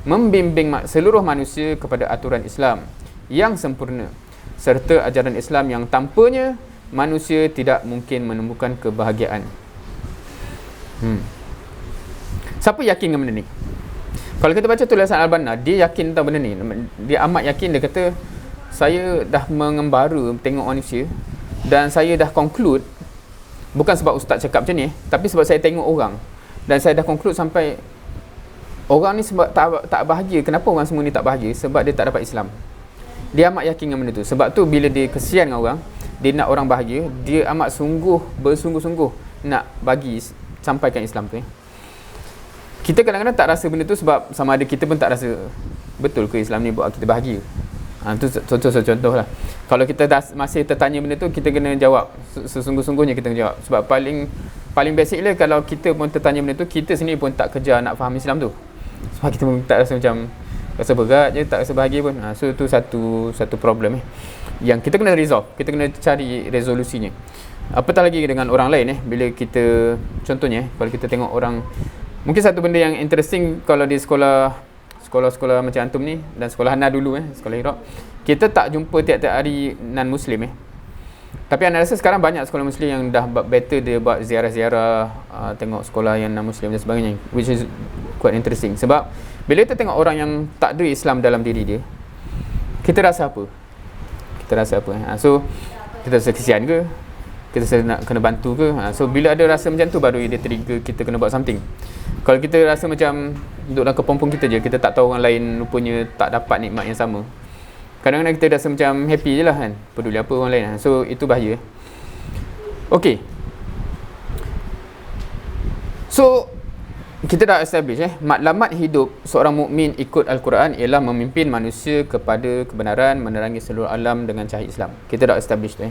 membimbing seluruh manusia kepada aturan Islam yang sempurna serta ajaran Islam yang tanpanya manusia tidak mungkin menemukan kebahagiaan. Siapa yakin dengan benda ni? Kalau kita baca tulisan Al-Banna, dia yakin tentang benda ni. Dia amat yakin, dia kata saya dah mengembara tengok manusia dan saya dah conclude, bukan sebab ustaz cakap macam ni, tapi sebab saya tengok orang dan saya dah conclude sampai orang ni sebab tak bahagia. Kenapa orang semua ni tak bahagia? Sebab dia tak dapat Islam. Dia amat yakin dengan benda tu. Sebab tu bila dia kesian dengan orang, dia nak orang bahagia, dia amat bersungguh-sungguh nak bagi sampaikan Islam tu. Kita kadang-kadang tak rasa benda tu sebab sama ada kita pun tak rasa betul ke Islam ni buat kita bahagia. Itu contoh lah. Kalau kita masih tertanya benda tu, kita kena jawab sesungguh-sungguhnya, kita kena jawab. Sebab paling basic lah, kalau kita pun tertanya benda tu, kita sendiri pun tak kejar nak faham Islam tu. Sebab kita pun tak rasa macam rasa berat je, tak rasa bahagia pun. So tu satu problem yang kita kena resolve. Kita kena cari resolusinya. Apatah lagi dengan orang lain bila kita, contohnya kalau kita tengok orang, mungkin satu benda yang interesting kalau di sekolah macam antum ni dan sekolah Hana dulu sekolah Iraq, kita tak jumpa tiap-tiap hari non-Muslim tapi anda rasa sekarang banyak sekolah Muslim yang dah better, dia buat ziarah-ziarah, tengok sekolah yang non-Muslim dan sebagainya, which is quite interesting. Sebab bila kita tengok orang yang tak ada Islam dalam diri dia, kita rasa apa? So kita rasa kesian ke? Kita rasa nak kena bantu ke? So bila ada rasa macam tu, baru dia trigger kita kena buat something. Kalau kita rasa macam duduk dalam kepompong kita je, kita tak tahu orang lain rupanya tak dapat nikmat yang sama, kadang-kadang kita rasa macam happy je lah kan, peduli apa orang lain. So itu bahaya. Okey, so kita dah establish matlamat hidup seorang mukmin ikut Al-Quran ialah memimpin manusia kepada kebenaran, menerangi seluruh alam dengan cahaya Islam. Kita dah establish tu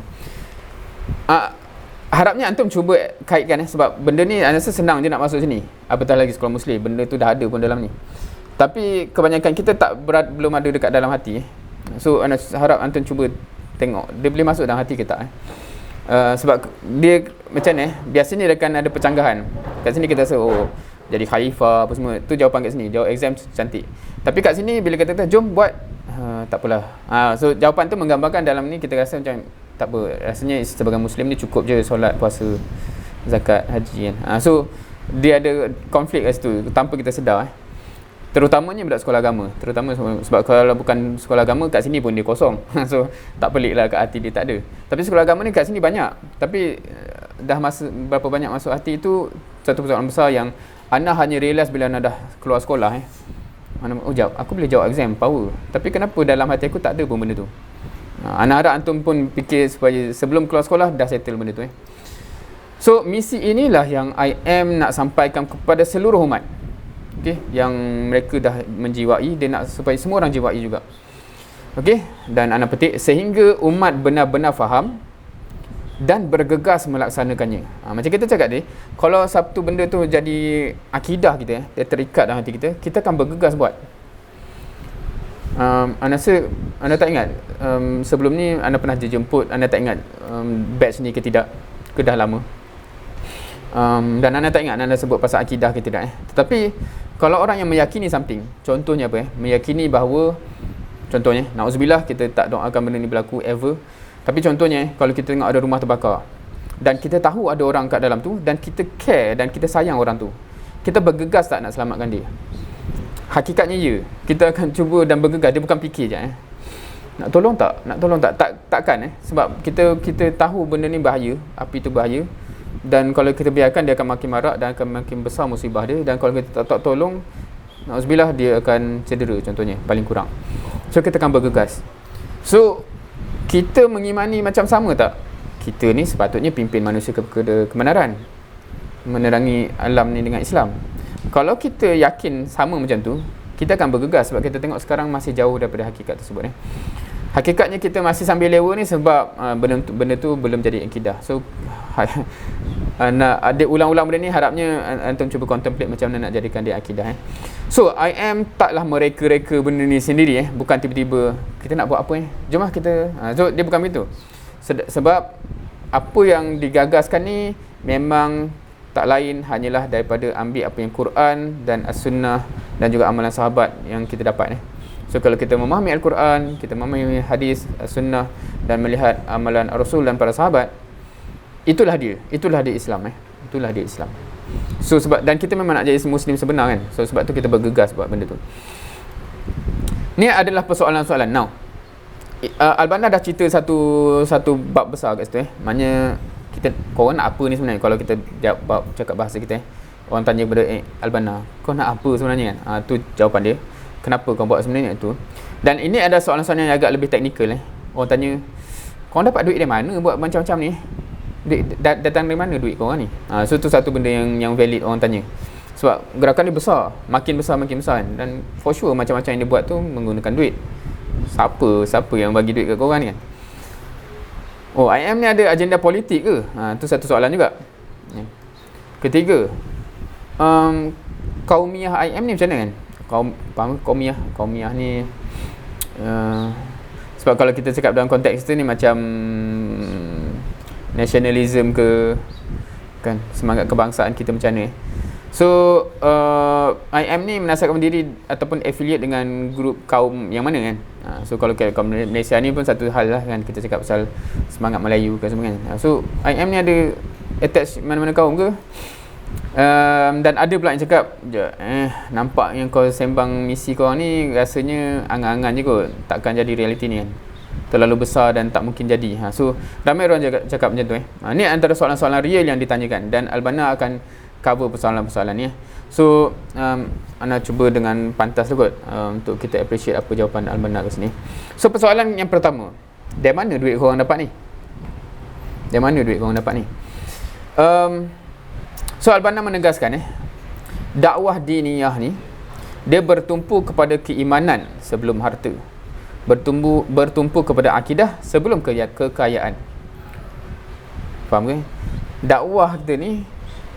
harapnya antum cuba kaitkan sebab benda ni anda rasa senang je nak masuk sini, apatah lagi sekolah Muslim, benda tu dah ada pun dalam ni. Tapi kebanyakan kita belum ada dekat dalam hati. So anda harap antum cuba tengok dia boleh masuk dalam hati ke tak. Sebab dia macam ni, biasanya dia akan ada pencanggahan. Kat sini kita rasa jadi khalifah apa semua, tu jawapan kat sini, jawab exam cantik. Tapi kat sini bila kata jom buat, tak apalah. So jawapan tu menggambarkan dalam ni kita rasa macam tak apa, rasanya sebagai Muslim ni cukup je solat, puasa, zakat, haji kan. So dia ada konflik kat situ tanpa kita sedar terutamanya budak sekolah agama, terutama sebab kalau bukan sekolah agama kat sini pun dia kosong. So tak pelik lah kat hati dia tak ada, tapi sekolah agama ni kat sini banyak, tapi dah masa berapa banyak masuk hati itu satu persoalan besar yang Ana hanya realise bila Ana dah keluar sekolah Ana, aku boleh jawab exam power, tapi kenapa dalam hati aku tak ada pun benda tu. Ana harap antum pun fikir supaya sebelum keluar sekolah dah settle benda tu So misi inilah yang IM nak sampaikan kepada seluruh umat, yang mereka dah menjiwai, dia nak supaya semua orang jiwai juga. Dan Ana petik sehingga umat benar-benar faham dan bergegas melaksanakannya. Macam kita cakap tadi, kalau satu benda tu jadi akidah kita, dia terikat dalam hati kita, kita akan bergegas buat. Ana rasa, Ana tak ingat sebelum ni Ana pernah dijemput, Ana tak ingat batch ni ke tidak, ke dah lama. Dan Ana tak ingat Ana sebut pasal akidah ke tidak Tetapi kalau orang yang meyakini something, contohnya apa meyakini bahawa, contohnya na'udzubillah, kita tak doakan benda ni berlaku ever, tapi contohnya kalau kita tengok ada rumah terbakar dan kita tahu ada orang kat dalam tu dan kita care dan kita sayang orang tu, kita bergegas tak nak selamatkan dia? Hakikatnya ya, kita akan cuba dan bergegas. Dia bukan fikir je nak tolong tak, takkan sebab kita tahu benda ni bahaya, api tu bahaya, dan kalau kita biarkan dia akan makin marak dan akan makin besar musibah dia, dan kalau kita tak tolong, na'udzubillah, dia akan cedera contohnya, paling kurang. So kita akan bergegas. So kita mengimani macam sama tak? Kita ni sepatutnya pimpin manusia kepada kebenaran, menerangi alam ni dengan Islam. Kalau kita yakin sama macam tu, kita akan bergegas sebab kita tengok sekarang masih jauh daripada hakikat tersebut Hakikatnya kita masih sambil lewa ni sebab benda tu belum jadi akidah. So nak ada ulang-ulang benda ni, harapnya antum cuba contemplate macam mana nak jadikan dia akidah So IM taklah mereka-reka benda ni sendiri bukan tiba-tiba kita nak buat apa jom kita. So dia bukan begitu. Sebab apa yang digagaskan ni memang tak lain hanyalah daripada ambil apa yang Quran dan As-Sunnah dan juga amalan sahabat yang kita dapat So kalau kita memahami Al-Quran, kita memahami hadis, As-Sunnah dan melihat amalan Rasul dan para sahabat, itulah dia Islam itulah dia Islam. So sebab, dan kita memang nak jadi Muslim sebenar So sebab tu kita bergegas buat benda tu. Ni adalah persoalan-soalan. Now Al-Banna dah cerita satu bab besar kat situ maknanya korang nak apa ni sebenarnya. Kalau kita cakap bahasa kita orang tanya kepada Al-Banna, kau nak apa sebenarnya tu jawapan dia, kenapa kau buat sebenarnya tu. Dan ini ada soalan-soalan yang agak lebih teknikal Orang tanya, kau dapat duit dari mana buat macam-macam ni? Datang dari mana duit korang ni? So tu satu benda yang valid orang tanya. Sebab gerakan dia besar, makin besar dan for sure macam-macam yang dia buat tu menggunakan duit. Siapa yang bagi duit kat korang ni IM ni ada agenda politik ke? Tu satu soalan juga. Ketiga, kaumiyah IM ni macam mana Kaumiyah ni sebab kalau kita cakap dalam konteks tu ni macam nationalism ke kan, semangat kebangsaan kita macam mana So IM ni menasabkan diri ataupun affiliate dengan grup kaum yang mana kan. So kalau kaum Malaysia ni pun satu hal lah kan, kita cakap pasal semangat Melayu ke semua kan. So IM ni ada attach mana-mana kaum ke? Dan ada pula yang cakap nampak yang kau sembang misi kau ni rasanya angan-angan je kot, takkan jadi realiti ni kan, terlalu besar dan tak mungkin jadi. So ramai orang cakap macam tu ni antara soalan-soalan real yang ditanyakan, dan Al-Banna akan cover persoalan-persoalan ni. So Ana cuba dengan pantas tu kot untuk kita appreciate apa jawapan Al-Banna kat sini. So persoalan yang pertama, dari mana duit korang dapat ni? So Al-Banna menegaskan dakwah diniyah ni dia bertumpu kepada keimanan sebelum harta, bertumpu kepada akidah sebelum kekayaan. Faham ke? Dakwah kita ni,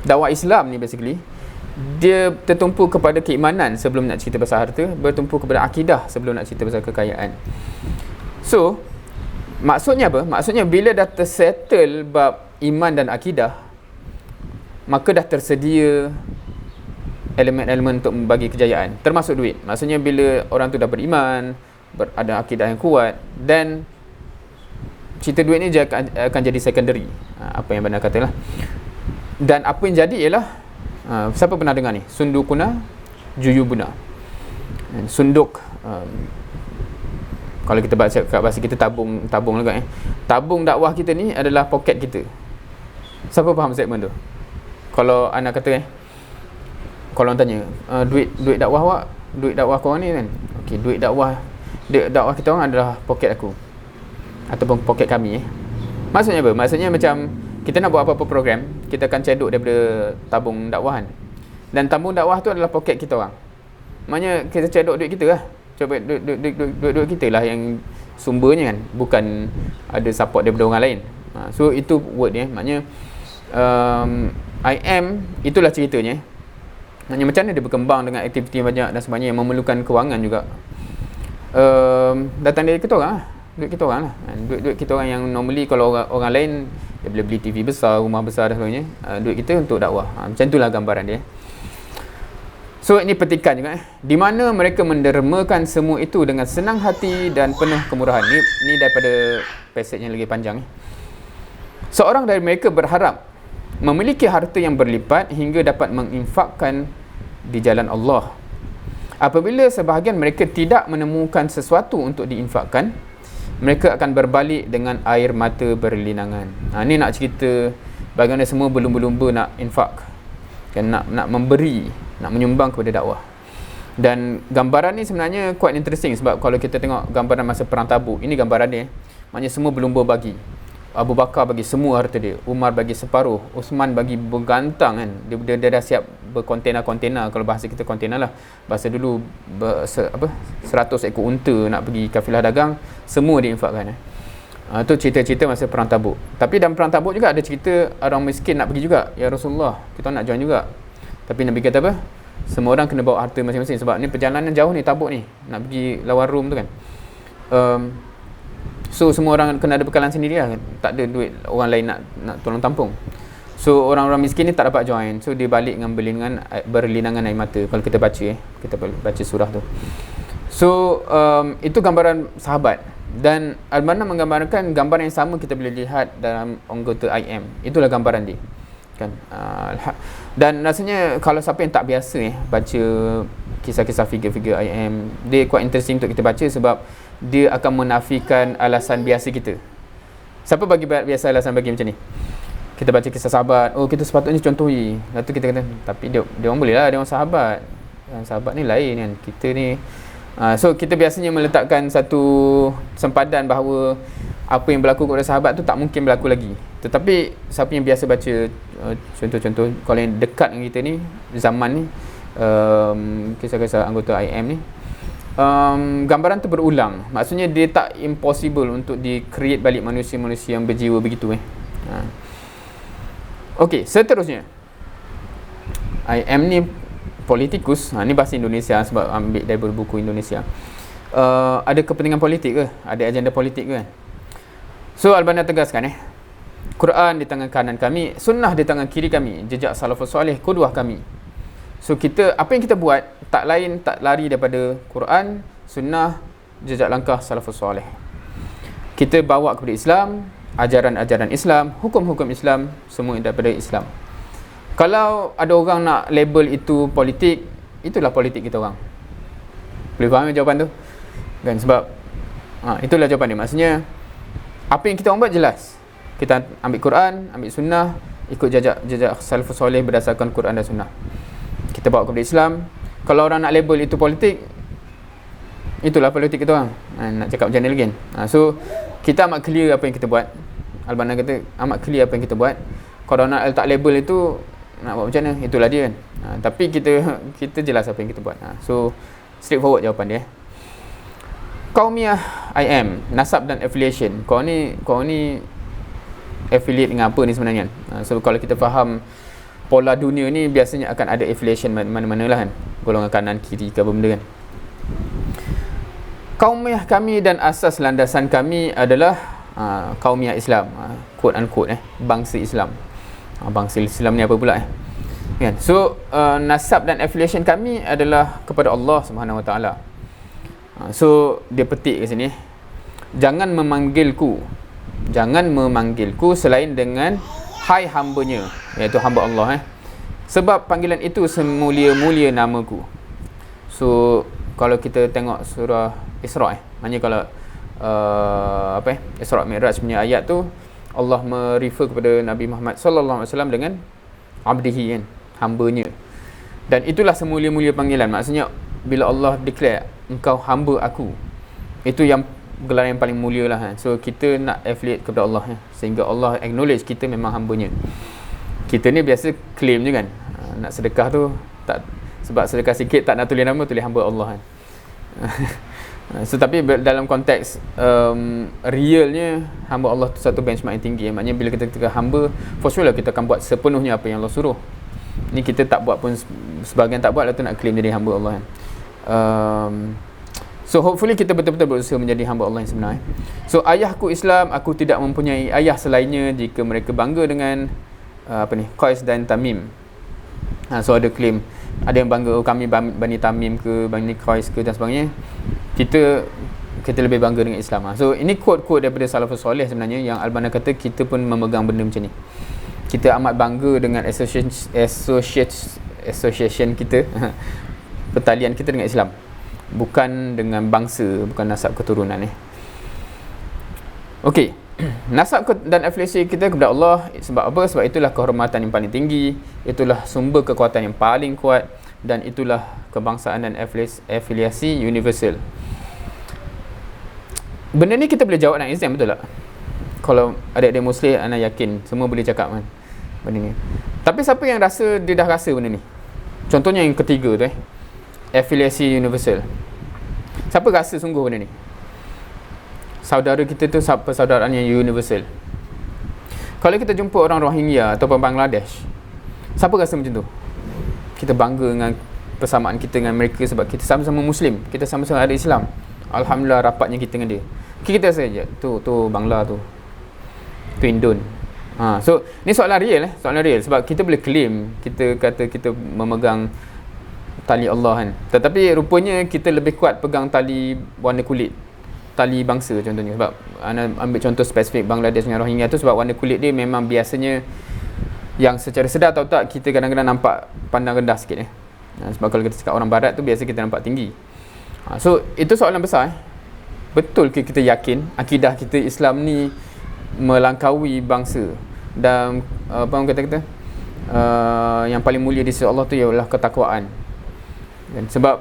dakwah Islam ni basically dia tertumpu kepada keimanan sebelum nak cerita pasal harta, bertumpu kepada akidah sebelum nak cerita pasal kekayaan. So maksudnya apa? Maksudnya bila dah tersettle bab iman dan akidah, maka dah tersedia elemen-elemen untuk membagi kejayaan, termasuk duit. Maksudnya bila orang tu dah beriman, ada akidah yang kuat, dan cerita duit ni dia akan jadi secondary, apa yang benar katalah. Dan apa yang jadi ialah, siapa pernah dengar ni, sundukuna juyubuna. Sunduk, kalau kita baca kat bahasa kita, tabung juga tabung dakwah kita ni adalah poket kita. Siapa faham statement tu? Kalau anak kata kalau orang tanya, duit dakwah awak, duit dakwah korang ni kan, okey, duit dakwah kita orang adalah poket aku ataupun poket kami. Maksudnya apa? Maksudnya macam kita nak buat apa-apa program, kita akan cedok daripada tabung dakwah kan. Dan tabung dakwah tu adalah poket kita orang. Maknanya kita cedok duit kita lah. Coba duit kita lah yang sumbernya kan, bukan ada support daripada orang lain. So itu word dia. Maknanya IM itulah ceritanya. Maknanya macam mana dia berkembang dengan aktiviti banyak dan sebagainya yang memerlukan kewangan juga. Datang dari kita orang lah. Duit kita orang lah. Duit kita orang yang normally kalau orang lain dia boleh beli TV besar, rumah besar dan sebagainya. Duit kita untuk dakwah. Macam itulah gambaran dia. So ini petikan juga di mana mereka mendermakan semua itu dengan senang hati dan penuh kemurahan. Ini daripada passage yang lagi panjang. Seorang dari mereka berharap memiliki harta yang berlipat hingga dapat menginfakkan di jalan Allah. Apabila sebahagian mereka tidak menemukan sesuatu untuk diinfakkan, mereka akan berbalik dengan air mata berlinangan. Ini nak cerita bagaimana semua berlumba-lumba nak infak, dan nak memberi, nak menyumbang kepada dakwah. Dan gambaran ni sebenarnya quite interesting, sebab kalau kita tengok gambaran masa perang Tabuk, ini gambaran dia, maknanya semua berlumba bagi. Abu Bakar bagi semua harta dia, Umar bagi separuh, Uthman bagi bergantang kan. Dia dah siap berkontena-kontena, kalau bahasa kita kontena lah. Bahasa dulu 100 ekor unta nak pergi kafilah dagang, semua diinfakkan. Itu cerita-cerita masa perang Tabuk. Tapi dalam perang Tabuk juga ada cerita orang miskin nak pergi juga. Ya Rasulullah, kita nak join juga. Tapi Nabi kata apa? Semua orang kena bawa harta masing-masing, sebab ni perjalanan jauh ni, Tabuk ni, nak pergi lawan Rom tu kan. So semua orang kena ada bekalan sendiri lah. Tak ada duit orang lain nak tolong tampung. So orang-orang miskin ni tak dapat join. So dia balik dengan berlinangan air mata. Kalau kita baca kita baca surah tu. So itu gambaran sahabat. Dan Al-Banna menggambarkan gambaran yang sama kita boleh lihat dalam anggota IM. Itulah gambaran dia kan. Dan rasanya kalau siapa yang tak biasa baca kisah-kisah figure-figure IM, dia quite interesting untuk kita baca, sebab dia akan menafikan alasan biasa kita. Siapa bagi biasa alasan bagi macam ni? Kita baca kisah sahabat, oh kita sepatutnya contohi. Lepas tu kita kata, tapi dia orang boleh lah, dia orang sahabat. Sahabat ni lain kan, kita ni. So kita biasanya meletakkan satu sempadan bahawa apa yang berlaku kepada sahabat tu tak mungkin berlaku lagi. Tetapi siapa yang biasa baca contoh-contoh, kalau yang dekat dengan kita ni, zaman ni, kisah-kisah anggota IM ni, gambaran tu berulang. Maksudnya dia tak impossible untuk di-create balik manusia-manusia yang berjiwa begitu. Okey, seterusnya IM ni politikus. Ni bahasa Indonesia sebab ambil dari buku Indonesia. Ada kepentingan politik ke? Ada agenda politik ke? So Al-Banna tegaskan Quran di tangan kanan kami, sunnah di tangan kiri kami, jejak salafus soleh qudwah kami. So kita, apa yang kita buat tak lain tak lari daripada Quran, sunnah, jejak langkah salafus soleh. Kita bawa kepada Islam, ajaran-ajaran Islam, hukum-hukum Islam, semua daripada Islam. Kalau ada orang nak label itu politik, itulah politik kita orang. Boleh faham jawapan tu? Kan, sebab itulah jawapan dia. Maksudnya apa yang kita orang buat jelas. Kita ambil Quran, ambil sunnah, ikut jejak salafus soleh berdasarkan Quran dan sunnah. Kita bawa kepada Islam. Kalau orang nak label itu politik, itulah politik kita orang. Nak cakap macam mana lagi kan? So kita amat clear apa yang kita buat. Al-Banna kata amat clear apa yang kita buat. Kalau nak letak label itu, nak buat macam mana, itulah dia kan. Tapi kita jelas apa yang kita buat. So straightforward jawapan dia. Qaumiyah IM, nasab dan affiliation. Kau ni affiliate dengan apa ni sebenarnya? So kalau kita faham pola dunia ni, biasanya akan ada affiliation mana-mana lah kan, golongan kanan, kiri ke apa benda kan. Qaumiyah kami dan asas landasan kami adalah Qaumiyah Islam, quote unquote bangsa Islam. Bangsa Islam ni apa pula kan? So nasab dan affiliation kami adalah kepada Allah Subhanahu Wa Taala. So dia petik ke sini, jangan memanggilku Jangan memanggilku selain dengan hai hambanya, iaitu hamba Allah. Sebab panggilan itu semulia-mulia namaku. So kalau kita tengok surah Isra, maknanya kalau Isra Mi'raj punya ayat tu, Allah merefer kepada Nabi Muhammad sallallahu alaihi wasallam dengan abdihi, kan, hambanya. Dan itulah semulia-mulia panggilan. Maksudnya bila Allah declare engkau hamba aku, itu yang gelar yang paling mulia lah. So kita nak affiliate kepada Allah, sehingga Allah acknowledge kita memang hambanya. Kita ni biasa claim je kan, nak sedekah tu tak, sebab sedekah sikit tak nak tulis nama, tulis hamba Allah kan. So tapi dalam konteks realnya, hamba Allah tu satu benchmark yang tinggi. Maknanya bila kita hamba, for sure lah kita akan buat sepenuhnya apa yang Allah suruh. Ni kita tak buat pun, sebahagian tak buat lah tu nak claim jadi hamba Allah kan. So hopefully kita betul-betul berusaha menjadi hamba Allah yang sebenar. So ayahku Islam, aku tidak mempunyai ayah selainnya. Jika mereka bangga dengan Qais dan Tamim, so ada claim, ada yang bangga, kami Bani Tamim ke, Bani Qais ke dan sebagainya, kita lebih bangga dengan Islam. So ini quote-quote daripada salafus soleh sebenarnya, yang Al-Banna kata kita pun memegang benda macam ni. Kita amat bangga dengan association kita, pertalian kita dengan Islam, bukan dengan bangsa, bukan nasab keturunan ni. Okey, nasab dan afiliasi kita kepada Allah, sebab apa? Sebab itulah kehormatan yang paling tinggi, itulah sumber kekuatan yang paling kuat, dan itulah kebangsaan dan afiliasi universal. Benda ni kita boleh jawab dalam exam, betul tak? Kalau adik-adik Muslim, ana yakin semua boleh cakap kan benda ni. Tapi siapa yang rasa dia dah rasa benda ni? Contohnya yang ketiga tu, afiliasi universal. Siapa rasa sungguh benda ni? Saudara kita tu persaudaraan yang universal. Kalau kita jumpa orang Rohingya atau Bangladesh, siapa rasa macam tu? Kita bangga dengan persamaan kita dengan mereka sebab kita sama-sama Muslim, kita sama-sama ada Islam. Alhamdulillah rapatnya kita dengan dia. Kita saja tu Bangla tu Indon. So ni soalan real, soalan real, sebab kita boleh claim, kita kata kita memegang tali Allah kan, tetapi rupanya kita lebih kuat pegang tali warna kulit, tali bangsa contohnya. Sebab ana ambil contoh spesifik Bangladesh dengan Rohingya tu, sebab warna kulit dia memang biasanya yang secara sedar atau tak kita kadang-kadang nampak pandang rendah sikit sebab kalau kita cakap orang barat tu biasa kita nampak tinggi. So itu soalan besar. Betul ke kita yakin akidah kita Islam ni melangkaui bangsa, dan apa orang kata yang paling mulia di sisi Allah tu ialah ketakwaan. Dan sebab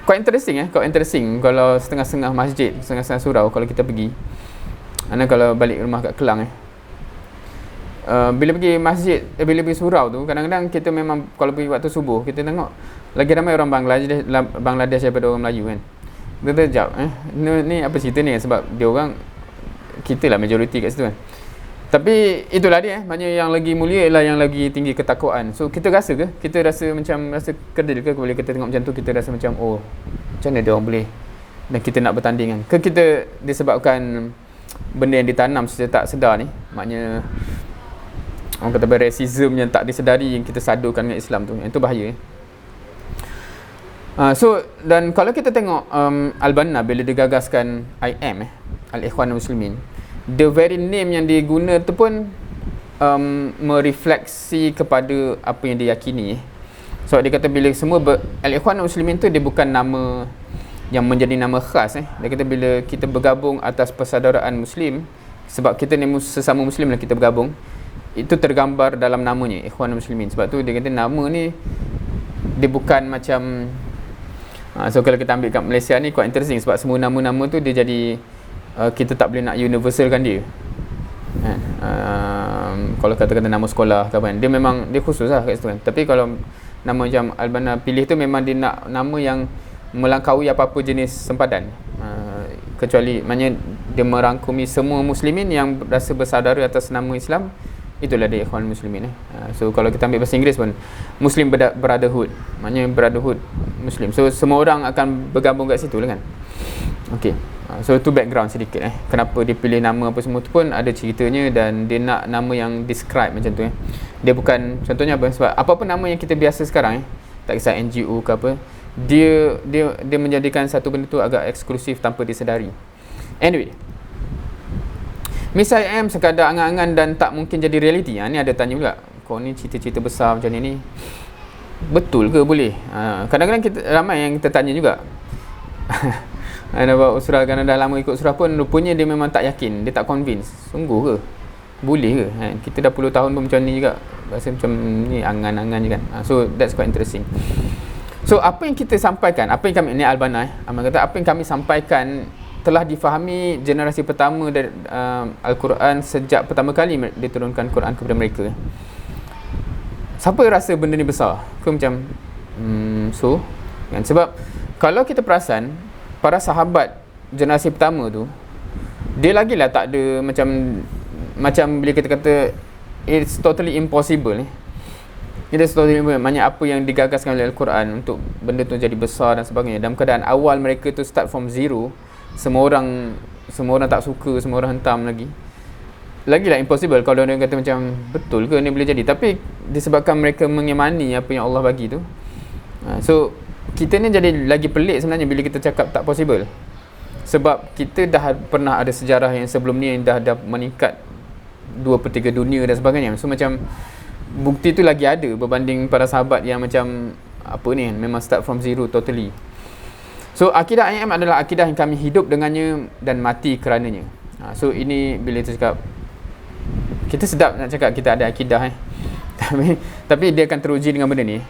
quite interesting kalau setengah-setengah masjid, setengah-setengah surau kalau kita pergi, kalau balik rumah kat Kelang bila pergi masjid, bila pergi surau tu, kadang-kadang kita memang kalau pergi waktu subuh, kita tengok lagi ramai orang Bangladesh daripada orang Melayu kan. Kita jawab ni apa cerita ni, sebab dia orang, kita lah majoriti kat situ kan. Tapi itulah dia, maknanya yang lagi mulia ialah yang lagi tinggi ketakwaan. So kita rasa ke? Kita rasa macam rasa kerdil ke bila kita tengok macam tu? Kita rasa macam macam mana dia orang boleh, dan kita nak bertanding kan? Ke kita disebabkan benda yang ditanam secara tak sedar ni, maknanya orang kata racism yang tak disedari, yang kita sadurkan dengan Islam tu, yang tu bahaya. So dan kalau kita tengok Al-Banna bila digagaskan IM Al-Ikhwanul Muslimin, the very name yang dia guna tu pun merefleksi kepada apa yang dia yakini. So dia kata bila semua Al-Ikhwanul Muslimin tu dia bukan nama yang menjadi nama khas. Dia kata bila kita bergabung atas persaudaraan Muslim, sebab kita ni sesama Muslim lah kita bergabung, itu tergambar dalam namanya Ikhwanul Muslimin. Sebab tu dia kata nama ni dia bukan macam so kalau kita ambil kat Malaysia ni quite interesting, sebab semua nama-nama tu dia jadi kita tak boleh nak universalkan dia. Kalau kata-kata nama sekolah ke apa, dia memang dia khusus lah kat situ kan. Tapi kalau nama macam Al-Banna pilih tu memang dia nak nama yang melangkaui apa-apa jenis sempadan, kecuali maknanya dia merangkumi semua muslimin yang rasa bersaudara atas nama Islam. Itulah dia Ikhwan Muslimin. So kalau kita ambil bahasa Inggeris pun Muslim Brotherhood, maknanya Brotherhood Muslim. So semua orang akan bergabung kat situ lah kan. Okay, so itu background sedikit kenapa dia pilih nama apa semua tu pun ada ceritanya, dan dia nak nama yang describe macam tu Dia bukan, contohnya apa, sebab apa-apa nama yang kita biasa sekarang tak kisah NGO ke apa, dia menjadikan satu benda tu agak eksklusif tanpa disedari. Anyway, Misal sekadar angan-angan dan tak mungkin jadi realiti. Ni ada tanya juga, kau ni cerita-cerita besar macam ni betul ke boleh? Kadang-kadang kita ramai yang kita tanya juga. Ada buat usrah, kerana dah lama ikut usrah pun rupanya dia memang tak yakin, dia tak convince. Sungguh ke? Boleh ke? Kita dah puluh tahun pun macam ni juga, rasa macam ni angan-angan je kan. So that's quite interesting. So apa yang kita sampaikan, apa yang kami ni Albana Ahmad kata, apa yang kami sampaikan telah difahami generasi pertama dari Al-Quran sejak pertama kali diturunkan Quran kepada mereka. Siapa yang rasa benda ni besar? Kau macam so kan? Sebab kalau kita perasan, para sahabat generasi pertama tu, dia lagilah tak ada macam bila kita kata it's totally impossible It is totally impossible. Maknanya apa yang digagaskan oleh Al-Quran untuk benda tu jadi besar dan sebagainya, dalam keadaan awal mereka tu start from zero, semua orang tak suka, semua orang hentam lagilah impossible. Kalau orang kata macam betul ke ni boleh jadi, tapi disebabkan mereka mengimani apa yang Allah bagi tu, so kita ni jadi lagi pelik sebenarnya bila kita cakap tak possible. Sebab kita dah pernah ada sejarah yang sebelum ni yang dah meningkat 2/3 dunia dan sebagainya. So macam bukti tu lagi ada berbanding para sahabat yang macam apa ni, memang start from zero totally. So akidah IM adalah akidah yang kami hidup dengannya dan mati kerananya. So ini bila kita cakap, kita sedap nak cakap kita ada akidah tapi dia akan teruji dengan benda ni.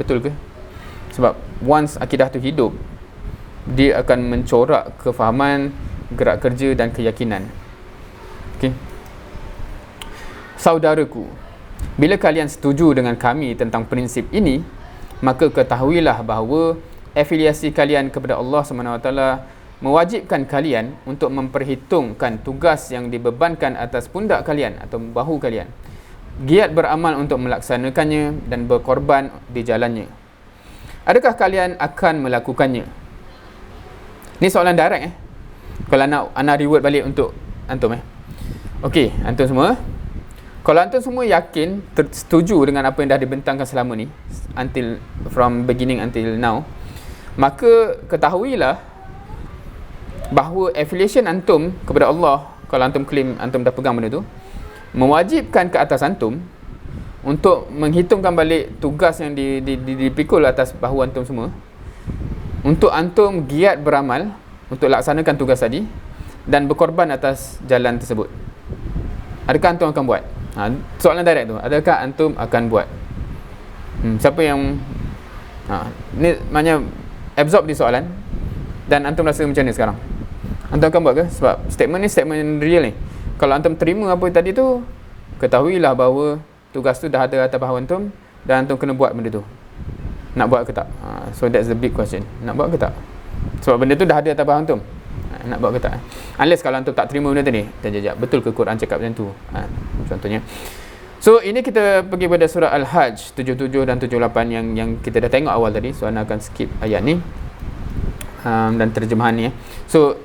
Betul ke? Sebab once akidah tu hidup, dia akan mencorak kefahaman, gerak kerja dan keyakinan. Okay. Saudaraku, bila kalian setuju dengan kami tentang prinsip ini, maka ketahuilah bahawa afiliasi kalian kepada Allah SWT mewajibkan kalian untuk memperhitungkan tugas yang dibebankan atas pundak kalian atau bahu kalian, giat beramal untuk melaksanakannya dan berkorban di jalannya. Adakah kalian akan melakukannya? Ni soalan direct kalau nak reward balik untuk antum Okey, antum semua, kalau antum semua yakin, setuju dengan apa yang dah dibentangkan selama ni, from beginning until now, maka ketahuilah bahawa affiliation antum kepada Allah, kalau antum claim antum dah pegang benda tu, mewajibkan ke atas antum untuk menghitungkan balik tugas yang dipikul atas bahu antum semua, untuk antum giat beramal untuk laksanakan tugas tadi dan berkorban atas jalan tersebut. Adakah antum akan buat? Soalan direct tu, adakah antum akan buat? Siapa yang ni maknanya absorb di soalan, dan antum rasa macam ni sekarang? Antum akan buat ke? Sebab statement ni statement real ni. Kalau antum terima apa tadi tu, ketahuilah bahawa tugas tu dah ada atas bahu antum dan antum kena buat benda tu. Nak buat ke tak? So that's the big question. Nak buat ke tak? Sebab benda tu dah ada atas bahu antum. Nak buat ke tak? Unless kalau antum tak terima benda tu ni, jap, betul ke Quran cakap macam tu? Contohnya. So ini kita pergi pada surah Al-Hajj 77 dan 78 yang kita dah tengok awal tadi. So anda akan skip ayat ni dan terjemahan ni. So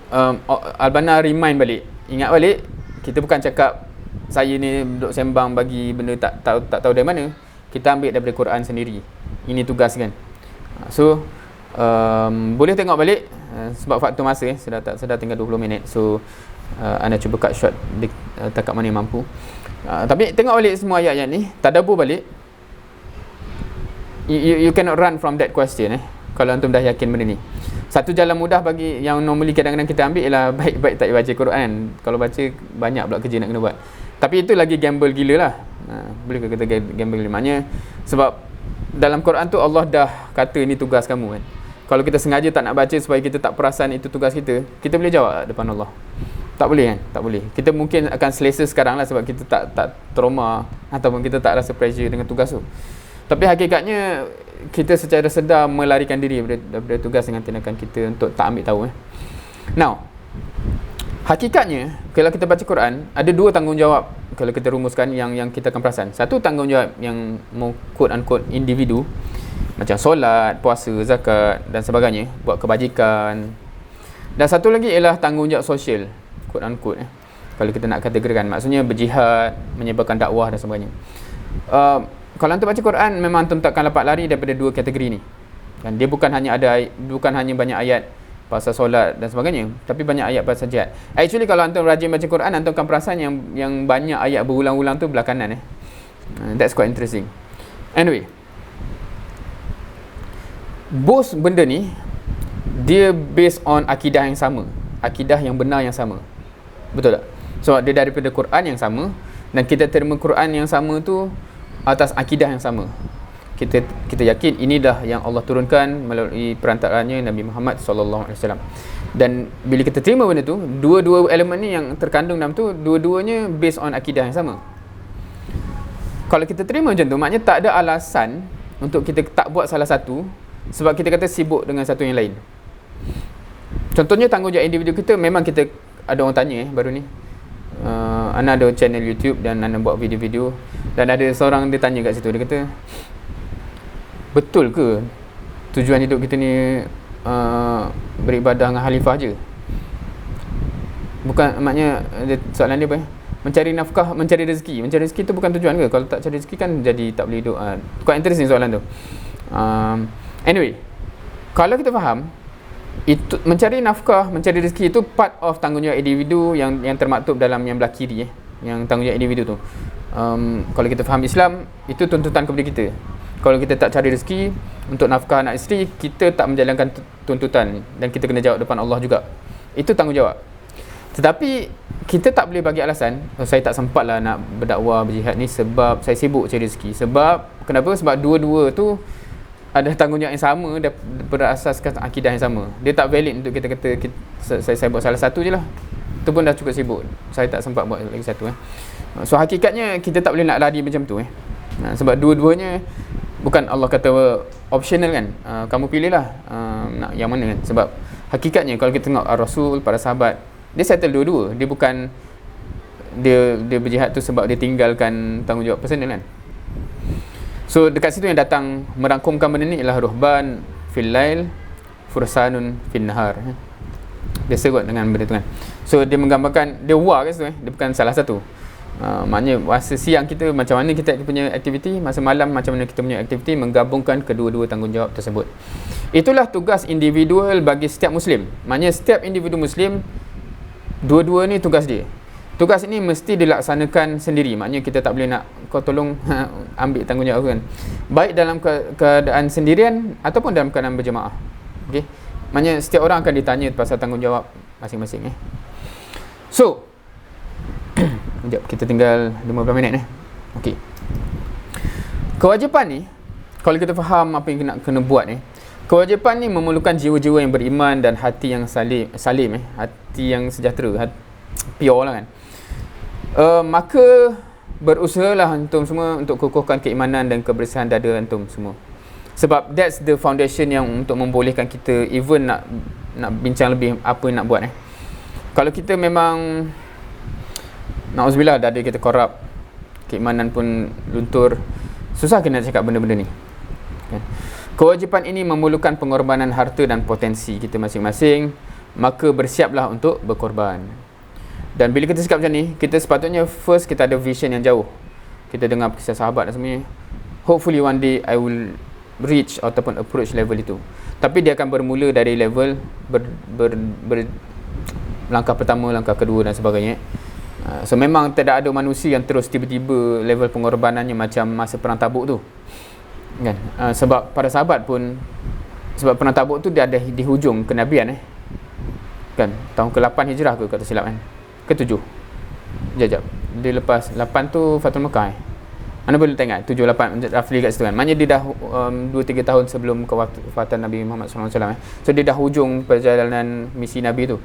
Albana remind balik, ingat balik, kita bukan cakap saya ni duduk sembang bagi benda tak tahu dari mana. Kita ambil daripada Quran sendiri. Ini tugas kan. So boleh tengok balik sebab faktor masa sudah tinggal 20 minit. So anda cuba cut short takat mana yang mampu. Tapi tengok balik semua ayat-ayat ni, tadabbur balik. You cannot run from that question kalau antum dah yakin benda ni. Satu jalan mudah bagi yang normally kadang-kadang kita ambil ialah baik-baik tak baca Quran. Kalau baca banyak pula kerja nak kena buat. Tapi itu lagi gamble gila lah. Boleh ke kita gamble gila? Maknanya sebab dalam Quran tu Allah dah kata ni tugas kamu kan. Kalau kita sengaja tak nak baca supaya kita tak perasan itu tugas kita boleh jawab depan Allah? Tak boleh kan? Tak boleh. Kita mungkin akan selesa sekarang lah sebab kita tak trauma ataupun kita tak rasa pressure dengan tugas tu. Tapi hakikatnya kita secara sedar melarikan diri daripada tugas dengan tindakan kita untuk tak ambil tahu. Now, hakikatnya kalau kita baca Quran, ada dua tanggungjawab kalau kita rumuskan yang kita akan perasan. Satu tanggungjawab yang quote unquote individu, macam solat, puasa, zakat dan sebagainya, buat kebajikan. Dan satu lagi ialah tanggungjawab sosial, quote unquote kalau kita nak kategorikan, maksudnya berjihad, menyebarkan dakwah dan sebagainya. Kalau antum baca Quran, memang antum takkan dapat lari daripada dua kategori ni. Dan dia bukan hanya banyak ayat pasal solat dan sebagainya, tapi banyak ayat pasal jihad. Actually kalau antum rajin baca Quran, antum akan perasan yang banyak ayat berulang-ulang tu belah kanan. That's quite interesting. Anyway, both benda ni dia based on akidah yang sama, akidah yang benar yang sama. Betul tak? So dia daripada Quran yang sama, dan kita terima Quran yang sama tu atas akidah yang sama. Kita yakin ini dah yang Allah turunkan melalui perantaranya Nabi Muhammad SAW. Dan bila kita terima benda tu, dua-dua elemen ni yang terkandung dalam tu, dua-duanya based on akidah yang sama. Kalau kita terima macam tu, maknanya tak ada alasan untuk kita tak buat salah satu, sebab kita kata sibuk dengan satu yang lain. Contohnya tanggungjawab individu kita, memang kita ada orang tanya baru ni, Ana ada channel YouTube dan Ana buat video-video, dan ada seorang dia tanya kat situ, dia kata, betul ke tujuan hidup kita ni beribadah dengan khalifah je? Bukan, maknanya soalan dia apa? Mencari nafkah, mencari rezeki. Mencari rezeki tu bukan tujuan ke? Kalau tak cari rezeki kan jadi tak boleh hidup. Quite interesting soalan tu. Anyway, kalau kita faham, itu mencari nafkah, mencari rezeki itu part of tanggungjawab individu yang termaktub dalam yang belah kiri, yang tanggungjawab individu tu. Kalau kita faham Islam, itu tuntutan kepada kita. Kalau kita tak cari rezeki untuk nafkah anak isteri, kita tak menjalankan tuntutan, dan kita kena jawab depan Allah juga. Itu tanggungjawab. Tetapi kita tak boleh bagi alasan, saya tak sempat lah nak berdakwah, berjihad ni sebab saya sibuk cari rezeki. Sebab, kenapa? Sebab dua-dua tu ada tanggungjawab yang sama dan berasaskan akidah yang sama. Dia tak valid untuk kita kata saya buat salah satu je lah. Itu pun dah cukup sibuk, saya tak sempat buat lagi satu. So hakikatnya kita tak boleh nak lari macam tu. Sebab dua-duanya bukan Allah kata optional kan, kamu pilihlah nak yang mana kan. Sebab hakikatnya kalau kita tengok Rasul, para sahabat, dia settle dua-dua. Dia bukan dia berjihad tu sebab dia tinggalkan tanggungjawab personal kan. So dekat situ yang datang merangkumkan benda ni ialah ruhban fil lail, fursanun fin nahar. Biasa kot dengan benda tu kan. So dia menggambarkan, dia war kat situ dia bukan salah satu. Maknanya masa siang kita macam mana kita punya aktiviti, masa malam macam mana kita punya aktiviti, menggabungkan kedua-dua tanggungjawab tersebut. Itulah tugas individual bagi setiap Muslim. Maknanya setiap individu Muslim, dua-dua ni tugas dia. Tugas ini mesti dilaksanakan sendiri. Maknanya kita tak boleh nak kau tolong ambil tanggungjawab kan. Baik dalam keadaan sendirian ataupun dalam keadaan berjemaah. Okey. Maknanya setiap orang akan ditanya pasal tanggungjawab masing-masing. So, sekejap, kita tinggal 15 minit Okey. Kewajipan ni, kalau kita faham apa yang kena buat ni, kewajipan ni memerlukan jiwa-jiwa yang beriman dan hati yang salim hati yang sejahtera, pure lah kan. Maka berusahalah antum semua untuk kukuhkan keimanan dan kebersihan dada antum semua. Sebab that's the foundation yang untuk membolehkan kita even nak bincang lebih apa yang nak buat. Kalau kita memang na'udzubillah dada kita korup, keimanan pun luntur, susah kita nak cakap benda-benda ni kan? Kewajipan ini memerlukan pengorbanan harta dan potensi kita masing-masing. Maka bersiaplah untuk berkorban. Dan bila kita cakap macam ni, kita sepatutnya first kita ada vision yang jauh. Kita dengar kisah sahabat dan semuanya. Hopefully one day I will reach ataupun approach level itu. Tapi dia akan bermula dari level langkah pertama, langkah kedua dan sebagainya. So memang tidak ada manusia yang terus tiba-tiba level pengorbanannya macam masa perang Tabuk tu kan. Sebab para sahabat pun, sebab perang Tabuk tu dia ada di hujung kenabian kan, tahun ke-8 Hijrah ke kata silap kan, ke-7 jap dia lepas 8 tu Fatul Mekah Anda boleh tengok 7-8 roughly kat situ kan. Maknanya dia dah 2-3 tahun sebelum kewafatan Nabi Muhammad SAW. So dia dah hujung perjalanan misi Nabi tu.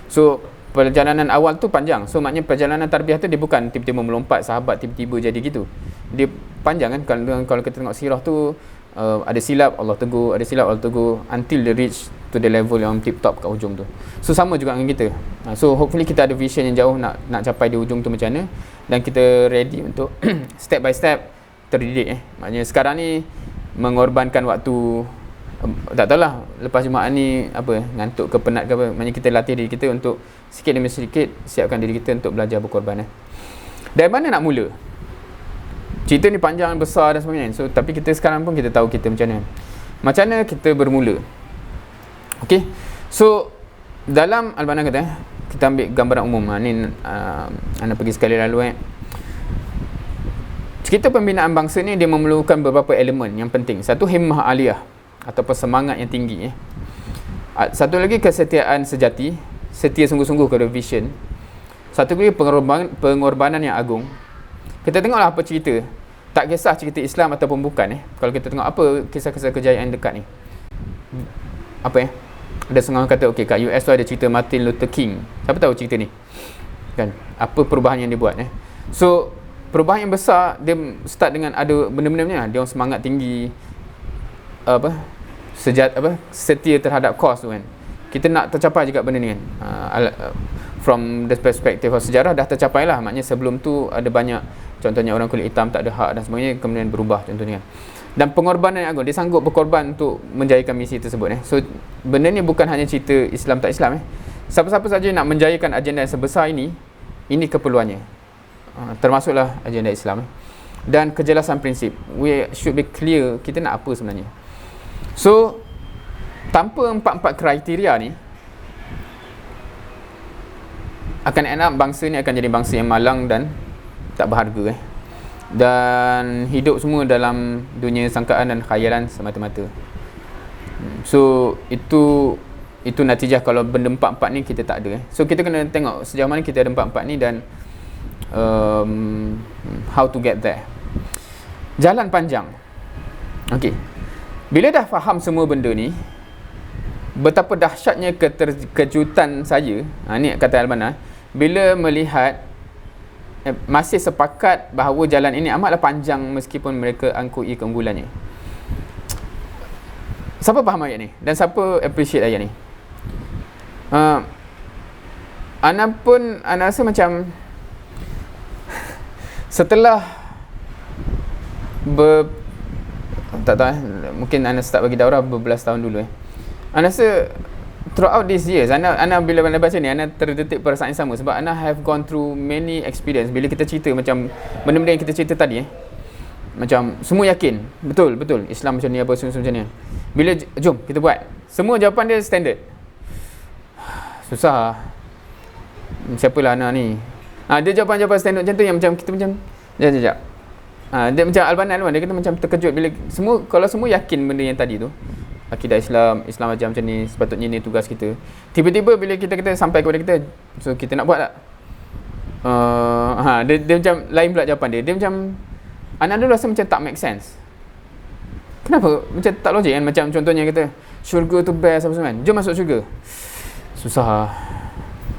So perjalanan awal tu panjang. So maknanya perjalanan tarbiyah tu dia bukan tiba-tiba melompat sahabat tiba-tiba jadi gitu. Dia panjang kan. Kalau kita tengok sirah tu ada silap Allah tegur, ada silap Allah tegur, until they reach to the level yang tip top kat hujung tu. So sama juga dengan kita. So hopefully kita ada vision yang jauh nak capai di hujung tu macam mana, dan kita ready untuk step by step terdidik. Maknanya sekarang ni mengorbankan waktu, tak tahulah lepas Jumaat ni apa, ngantuk ke penat ke apa, maknanya kita latih diri kita untuk sikit demi sedikit siapkan diri kita untuk belajar berkorban. Dari mana nak mula? Cerita ni panjang, besar dan sebagainya. So tapi kita sekarang pun kita tahu kita macam mana kita bermula. Okey. So dalam Al-Banna kata kita ambil gambaran umum. Ni anda pergi sekali lalu cerita pembinaan bangsa ni dia memerlukan beberapa elemen yang penting. Satu, himmah aliyah ataupun semangat yang tinggi. Satu lagi, kesetiaan sejati, setia sungguh-sungguh kepada vision. Satu lagi, pengorbanan yang agung. Kita tengoklah apa cerita. Tak kisah cerita Islam ataupun bukan. Kalau kita tengok apa kisah-kisah kejayaan dekat ni. Apa ada setengah orang kata, okey, kat US tu ada cerita Martin Luther King. Siapa tahu cerita ni? Kan? Apa perubahan yang dia buat. So, perubahan yang besar dia start dengan ada benda-benda ni. Dia orang semangat tinggi, setia terhadap cause tu kan. Kita nak tercapai juga benda ni kan. From the perspective of sejarah dah tercapai lah. Maknanya sebelum tu ada banyak, contohnya orang kulit hitam tak ada hak dan sebagainya, kemudian berubah contohnya kan. Dan pengorbanan yang agung, dia sanggup berkorban untuk menjayakan misi tersebut. So benda ni bukan hanya cerita Islam tak Islam. Siapa-siapa saja nak menjayakan agenda yang sebesar ini keperluannya. Termasuklah agenda Islam. Dan kejelasan prinsip. We should be clear kita nak apa sebenarnya. So tanpa empat-empat kriteria ni, akan end up bangsa ni akan jadi bangsa yang malang dan tak berharga dan hidup semua dalam dunia sangkaan dan khayalan semata-mata. So itu natijah kalau benda empat-empat ni kita tak ada. So kita kena tengok sejauh mana kita ada empat-empat ni dan how to get there. Jalan panjang. Okey. Bila dah faham semua benda ni, betapa dahsyatnya keterkejutan saya, ni kata Al-Banna, bila melihat masih sepakat bahawa jalan ini amatlah panjang meskipun mereka angkui keunggulannya. Siapa faham ayat ni? Dan siapa appreciate ayat ni? Ana rasa macam setelah tak tahu mungkin Ana start bagi daurah berbelas tahun dulu Ana rasa throughout these years, Ana bila baca ni, Ana terdetik perasaan yang sama sebab Ana have gone through many experience. Bila kita cerita macam benda-benda yang kita cerita tadi macam semua yakin, betul Islam macam ni, apa semua macam ni. Bila jom kita buat, semua jawapan dia standard. Susah. Siapalah Ana ni? Dia jawapan-jawapan standard macam tu yang macam kita macam jap. Dia macam Al-Banna dia kata macam terkejut bila kalau semua yakin benda yang tadi tu. Akidah Islam macam ni, sepatutnya ni tugas kita. Tiba-tiba bila kita sampai kepada kita, so kita nak buat tak? Dia macam lain pula jawapan dia. Dia macam anak dulu rasa macam tak make sense. Kenapa? Macam tak logik kan? Macam contohnya kata syurga tu best apa semua kan? Jom masuk syurga. Susah.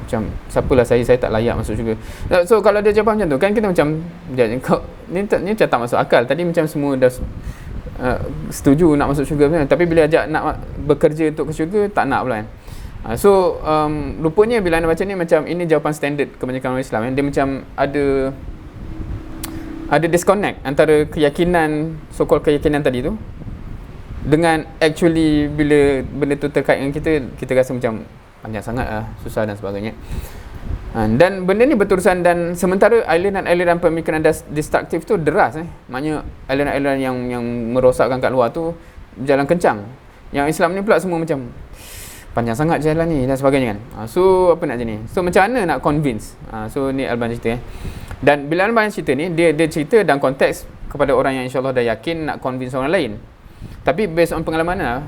Macam siapalah saya tak layak masuk syurga. So kalau dia jawab macam tu kan, kita macam ni macam tak masuk akal. Tadi macam semua dah setuju nak masuk syurga kan? Tapi bila ajak nak bekerja untuk ke syurga, tak nak pula kan. So rupanya bila anda baca ni, macam ini jawapan standard kebanyakan orang Islam kan? Dia macam ada disconnect antara keyakinan, so-called keyakinan tadi tu dengan actually bila benda tu terkait dengan kita rasa macam panjang sangat lah, susah dan sebagainya. Dan benda ni berterusan, dan sementara aliran pemikiran destruktif tu deras maknanya aliran-aliran yang merosakkan kat luar tu berjalan kencang. Yang Islam ni pula semua macam panjang sangat jalan ni dan sebagainya kan. So apa nak jadi ni? So macam mana nak convince? So ni Al-Banna cerita Dan bila Al-Banna cerita ni, dia cerita dalam konteks kepada orang yang insyaAllah dah yakin nak convince orang lain. Tapi based on pengalaman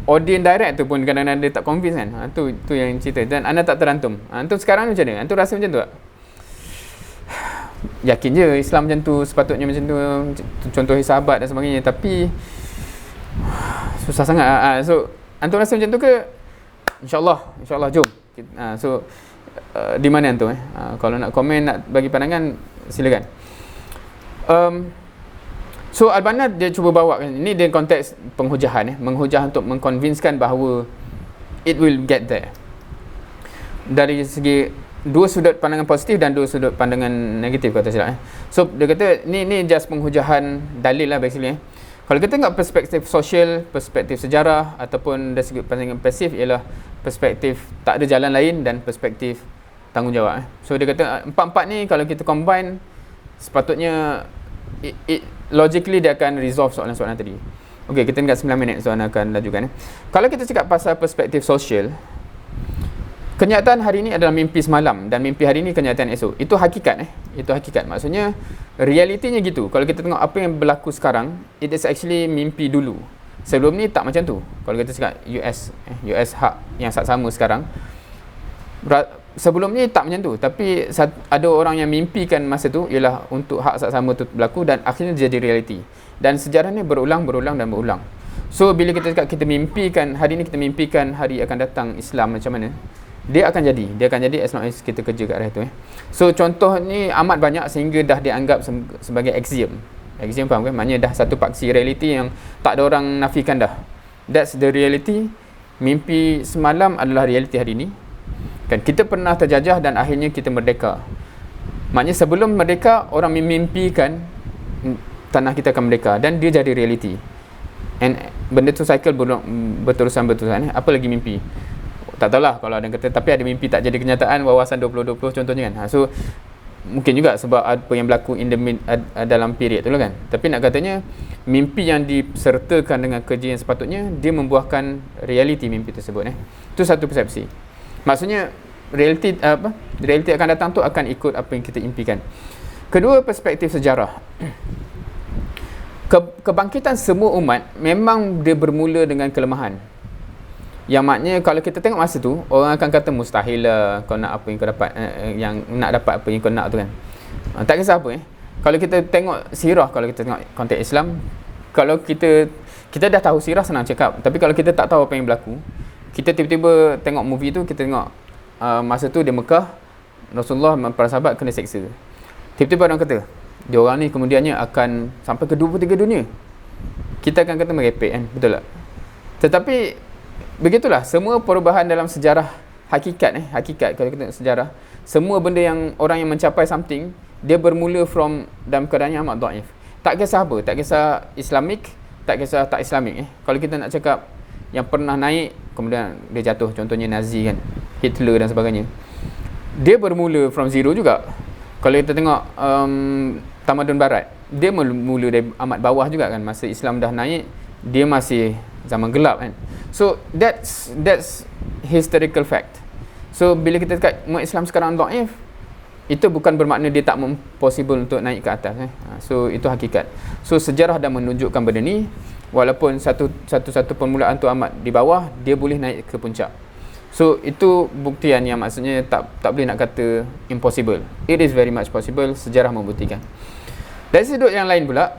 audience direct tu pun kadang-kadang dia tak convince kan. Tu yang cerita. Dan anda tak terantum. Tu sekarang macam mana? Tu rasa macam tu tak? Yakin je Islam macam tu, sepatutnya macam tu, contoh sahabat dan sebagainya, tapi susah sangat. So antum rasa macam tu ke? InsyaAllah jom. So di mana antum kalau nak komen, nak bagi pandangan, silakan. So Al-Banna dia cuba bawa kan, ini dia konteks penghujahan menghujah untuk mengconvincekan bahawa it will get there dari segi dua sudut pandangan positif dan dua sudut pandangan negatif kata silap. So dia kata ni just penghujahan dalil lah basically. Kalau kita tengok perspektif sosial, perspektif sejarah ataupun dari segi pandangan pasif, ialah perspektif tak ada jalan lain dan perspektif tanggungjawab. So dia kata empat-empat ni kalau kita combine, sepatutnya logically dia akan resolve soalan-soalan tadi. Okey, kita tinggal 9 minit, so Ana akan lajukan. Kalau kita cakap pasal perspektif sosial, Kenyataan hari ini adalah mimpi semalam dan mimpi hari ini kenyataan esok. Itu hakikat Itu hakikat. Maksudnya realitinya gitu. Kalau kita tengok apa yang berlaku sekarang, it is actually mimpi dulu. Sebelum ni tak macam tu. Kalau kita cakap US hak yang sama sekarang, sebelum ni tak macam tu. Tapi ada orang yang mimpikan masa tu ialah untuk hak sama tu berlaku dan akhirnya jadi realiti. Dan sejarah ni berulang. So bila kita cakap kita mimpikan hari ni, kita mimpikan hari akan datang Islam macam mana, dia akan jadi as long as kita kerja kat arah tu. So contoh ni amat banyak sehingga dah dianggap sebagai axiom, faham kan? Maknanya dah satu paksi realiti yang tak ada orang nafikan dah. That's the reality. Mimpi semalam adalah realiti hari ni. Kan kita pernah terjajah dan akhirnya kita merdeka. Maknanya sebelum merdeka orang memimpikan tanah kita akan merdeka dan dia jadi realiti. And benda tu cycle berterusan. Apa lagi mimpi? Tak tahulah kalau ada yang kata tapi ada mimpi tak jadi kenyataan, wawasan 2020 contohnya kan. So mungkin juga sebab apa yang berlaku dalam period tu lah kan. Tapi nak katanya mimpi yang disertakan dengan kerja yang sepatutnya, dia membuahkan realiti mimpi tersebut. Itu satu persepsi. Maksudnya realiti akan datang tu akan ikut apa yang kita impikan. Kedua, perspektif sejarah. Kebangkitan semua umat memang dia bermula dengan kelemahan. Yang maknanya kalau kita tengok masa tu, orang akan kata mustahil lah kau nak apa yang kau dapat, yang nak dapat apa yang kau nak tu kan. Tak kisah apa Kalau kita tengok sirah, kalau kita tengok konteks Islam, kalau kita dah tahu sirah senang cakap, tapi kalau kita tak tahu apa yang berlaku, kita tiba-tiba tengok movie tu, kita tengok masa tu di Mekah, Rasulullah para sahabat kena seksa. Tiba-tiba orang kata, dia orang ni kemudiannya akan sampai ke 23 dunia. Kita akan kata merepek kan, betul tak? Tetapi begitulah, semua perubahan dalam sejarah hakikat kalau kita tengok sejarah, semua benda yang orang yang mencapai something, dia bermula from dalam keadaan yang amat dhaif. Tak kisah apa, tak kisah Islamik, tak kisah tak Islamik. Kalau kita nak cakap yang pernah naik kemudian dia jatuh, contohnya Nazi kan, Hitler dan sebagainya, dia bermula from zero juga. Kalau kita tengok tamadun barat, dia mula dari amat bawah juga kan. Masa Islam dah naik, dia masih zaman gelap kan. So that's historical fact. So bila kita cakap umat Islam sekarang dhaif, itu bukan bermakna dia tak possible untuk naik ke atas. So itu hakikat. So sejarah dah menunjukkan benda ni, walaupun satu permulaan tu amat di bawah, dia boleh naik ke puncak. So itu buktian yang maksudnya tak boleh nak kata impossible. It is very much possible. Sejarah membuktikan. Dari sudut yang lain pula,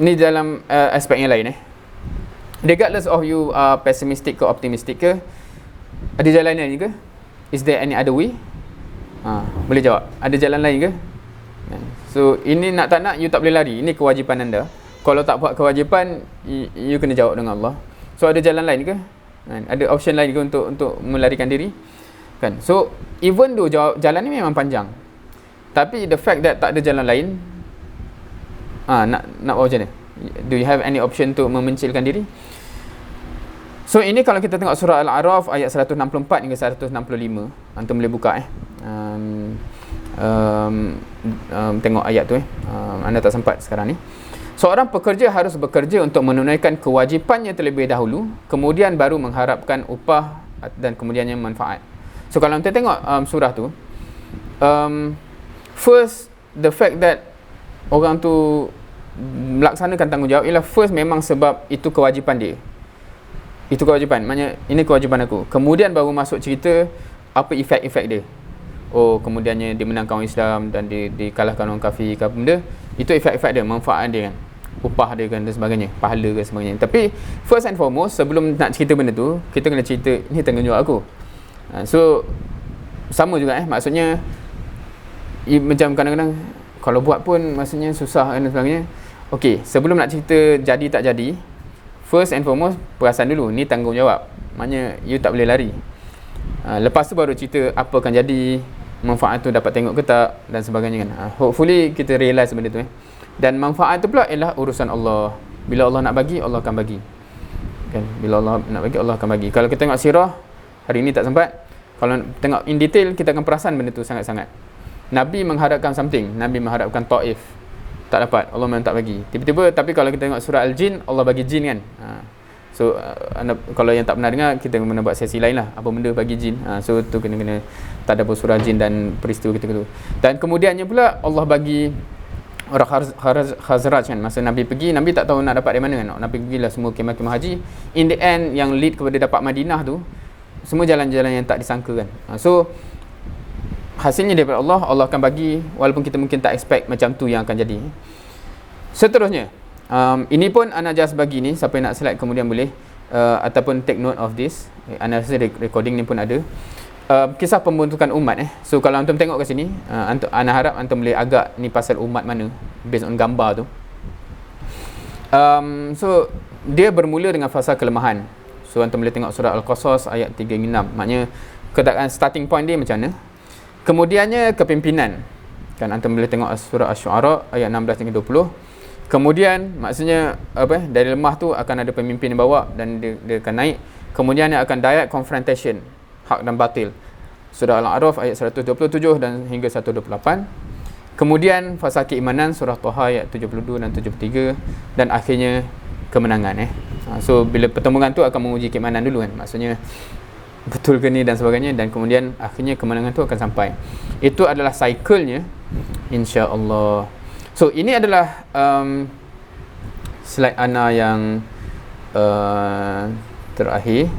ni dalam aspek yang lain regardless of you are pessimistic ke optimistic ke, ada jalan lain ke? Is there any other way? Boleh jawab. Ada jalan lain ke? So ini nak tak nak, you tak boleh lari. Ini kewajipan anda. Kalau tak buat kewajipan, you kena jawab dengan Allah. So ada jalan lain ke? Ada option lain ke untuk melarikan diri? Kan? So even though jalan ni memang panjang, tapi the fact that tak ada jalan lain, nak buat macam mana? Do you have any option untuk memencilkan diri? So ini kalau kita tengok surah Al-A'raf ayat 164 hingga 165, antum boleh buka tengok ayat tu anda tak sempat sekarang ni. Seorang pekerja harus bekerja untuk menunaikan kewajipannya terlebih dahulu, kemudian baru mengharapkan upah dan kemudiannya manfaat. So kalau kita tengok surah tu, first the fact that orang tu melaksanakan tanggungjawab ialah first memang sebab itu kewajipan dia. Itu kewajipan, maknanya ini kewajipan aku. Kemudian baru masuk cerita apa efek-efek dia. Oh, kemudiannya dia menangkan orang Islam dan dia kalahkan orang kafir ke apa benda. Itu efek-efek dia, manfaat dia kan, upah dia kan dan sebagainya, pahala dan sebagainya. Tapi first and foremost, sebelum nak cerita benda tu, kita kena cerita ini tanggungjawab aku. So sama juga maksudnya macam kadang-kadang kalau buat pun maksudnya susah dan sebagainya. Okey, sebelum nak cerita jadi tak jadi, first and foremost perasan dulu, ni tanggungjawab. Maknanya you tak boleh lari. Lepas tu baru cerita apa akan jadi, manfaat tu dapat tengok ke tak dan sebagainya kan. Hopefully kita realise benda tu Dan manfaat tu pula ialah urusan Allah. Bila Allah nak bagi, Allah akan bagi. Kan? Bila Allah nak bagi, Allah akan bagi. Kalau kita tengok sirah, hari ni tak sempat. Kalau tengok in detail, kita akan perasan benda tu sangat-sangat. Nabi mengharapkan something. Nabi mengharapkan Taif. Tak dapat. Allah memang tak bagi. Tiba-tiba, tapi kalau kita tengok surah Al-Jin, Allah bagi jin kan. So anda, kalau yang tak pernah dengar, kita kena buat sesi lain lah, apa benda bagi jin. So tu kena tadabbur surah jin dan peristiwa gitu. Dan kemudiannya pula Allah bagi orang Khazraj kan, masa Nabi pergi, Nabi tak tahu nak dapat dari mana kan. Nabi pergilah semua kemah-kemah haji. In the end, yang lead kepada dapat Madinah tu semua jalan-jalan yang tak disangka kan. So hasilnya daripada Allah, Allah akan bagi walaupun kita mungkin tak expect macam tu yang akan jadi. Seterusnya, ini pun Ana just bagi ni, siapa yang nak slide kemudian boleh, ataupun take note of this. Ana rasa recording ni pun ada. Kisah pembentukan umat. So kalau antum tengok ke sini, Ana harap antum boleh agak ni pasal umat mana based on gambar tu. So dia bermula dengan fasa kelemahan. So antum boleh tengok surah Al-Qasas ayat 3 hingga 6. Maknanya keadaan starting point dia macam mana. Kemudiannya kepimpinan. Kan antum boleh tengok surah Asy-Syu'ara ayat 16 hingga 20. Kemudian maksudnya dari lemah tu akan ada pemimpin yang bawa dan dia akan naik. Kemudian dia akan direct confrontation, hak dan batil. Surah Al-A'raf ayat 127 dan hingga 128. Kemudian fasa keimanan surah Taha ayat 72 dan 73 dan akhirnya kemenangan. So bila pertemuan tu akan menguji keimanan dulu kan. Maksudnya betul ke ni dan sebagainya, dan kemudian akhirnya kemenangan tu akan sampai. Itu adalah cycle-nya, insya-Allah. So ini adalah slide Ana yang terakhir.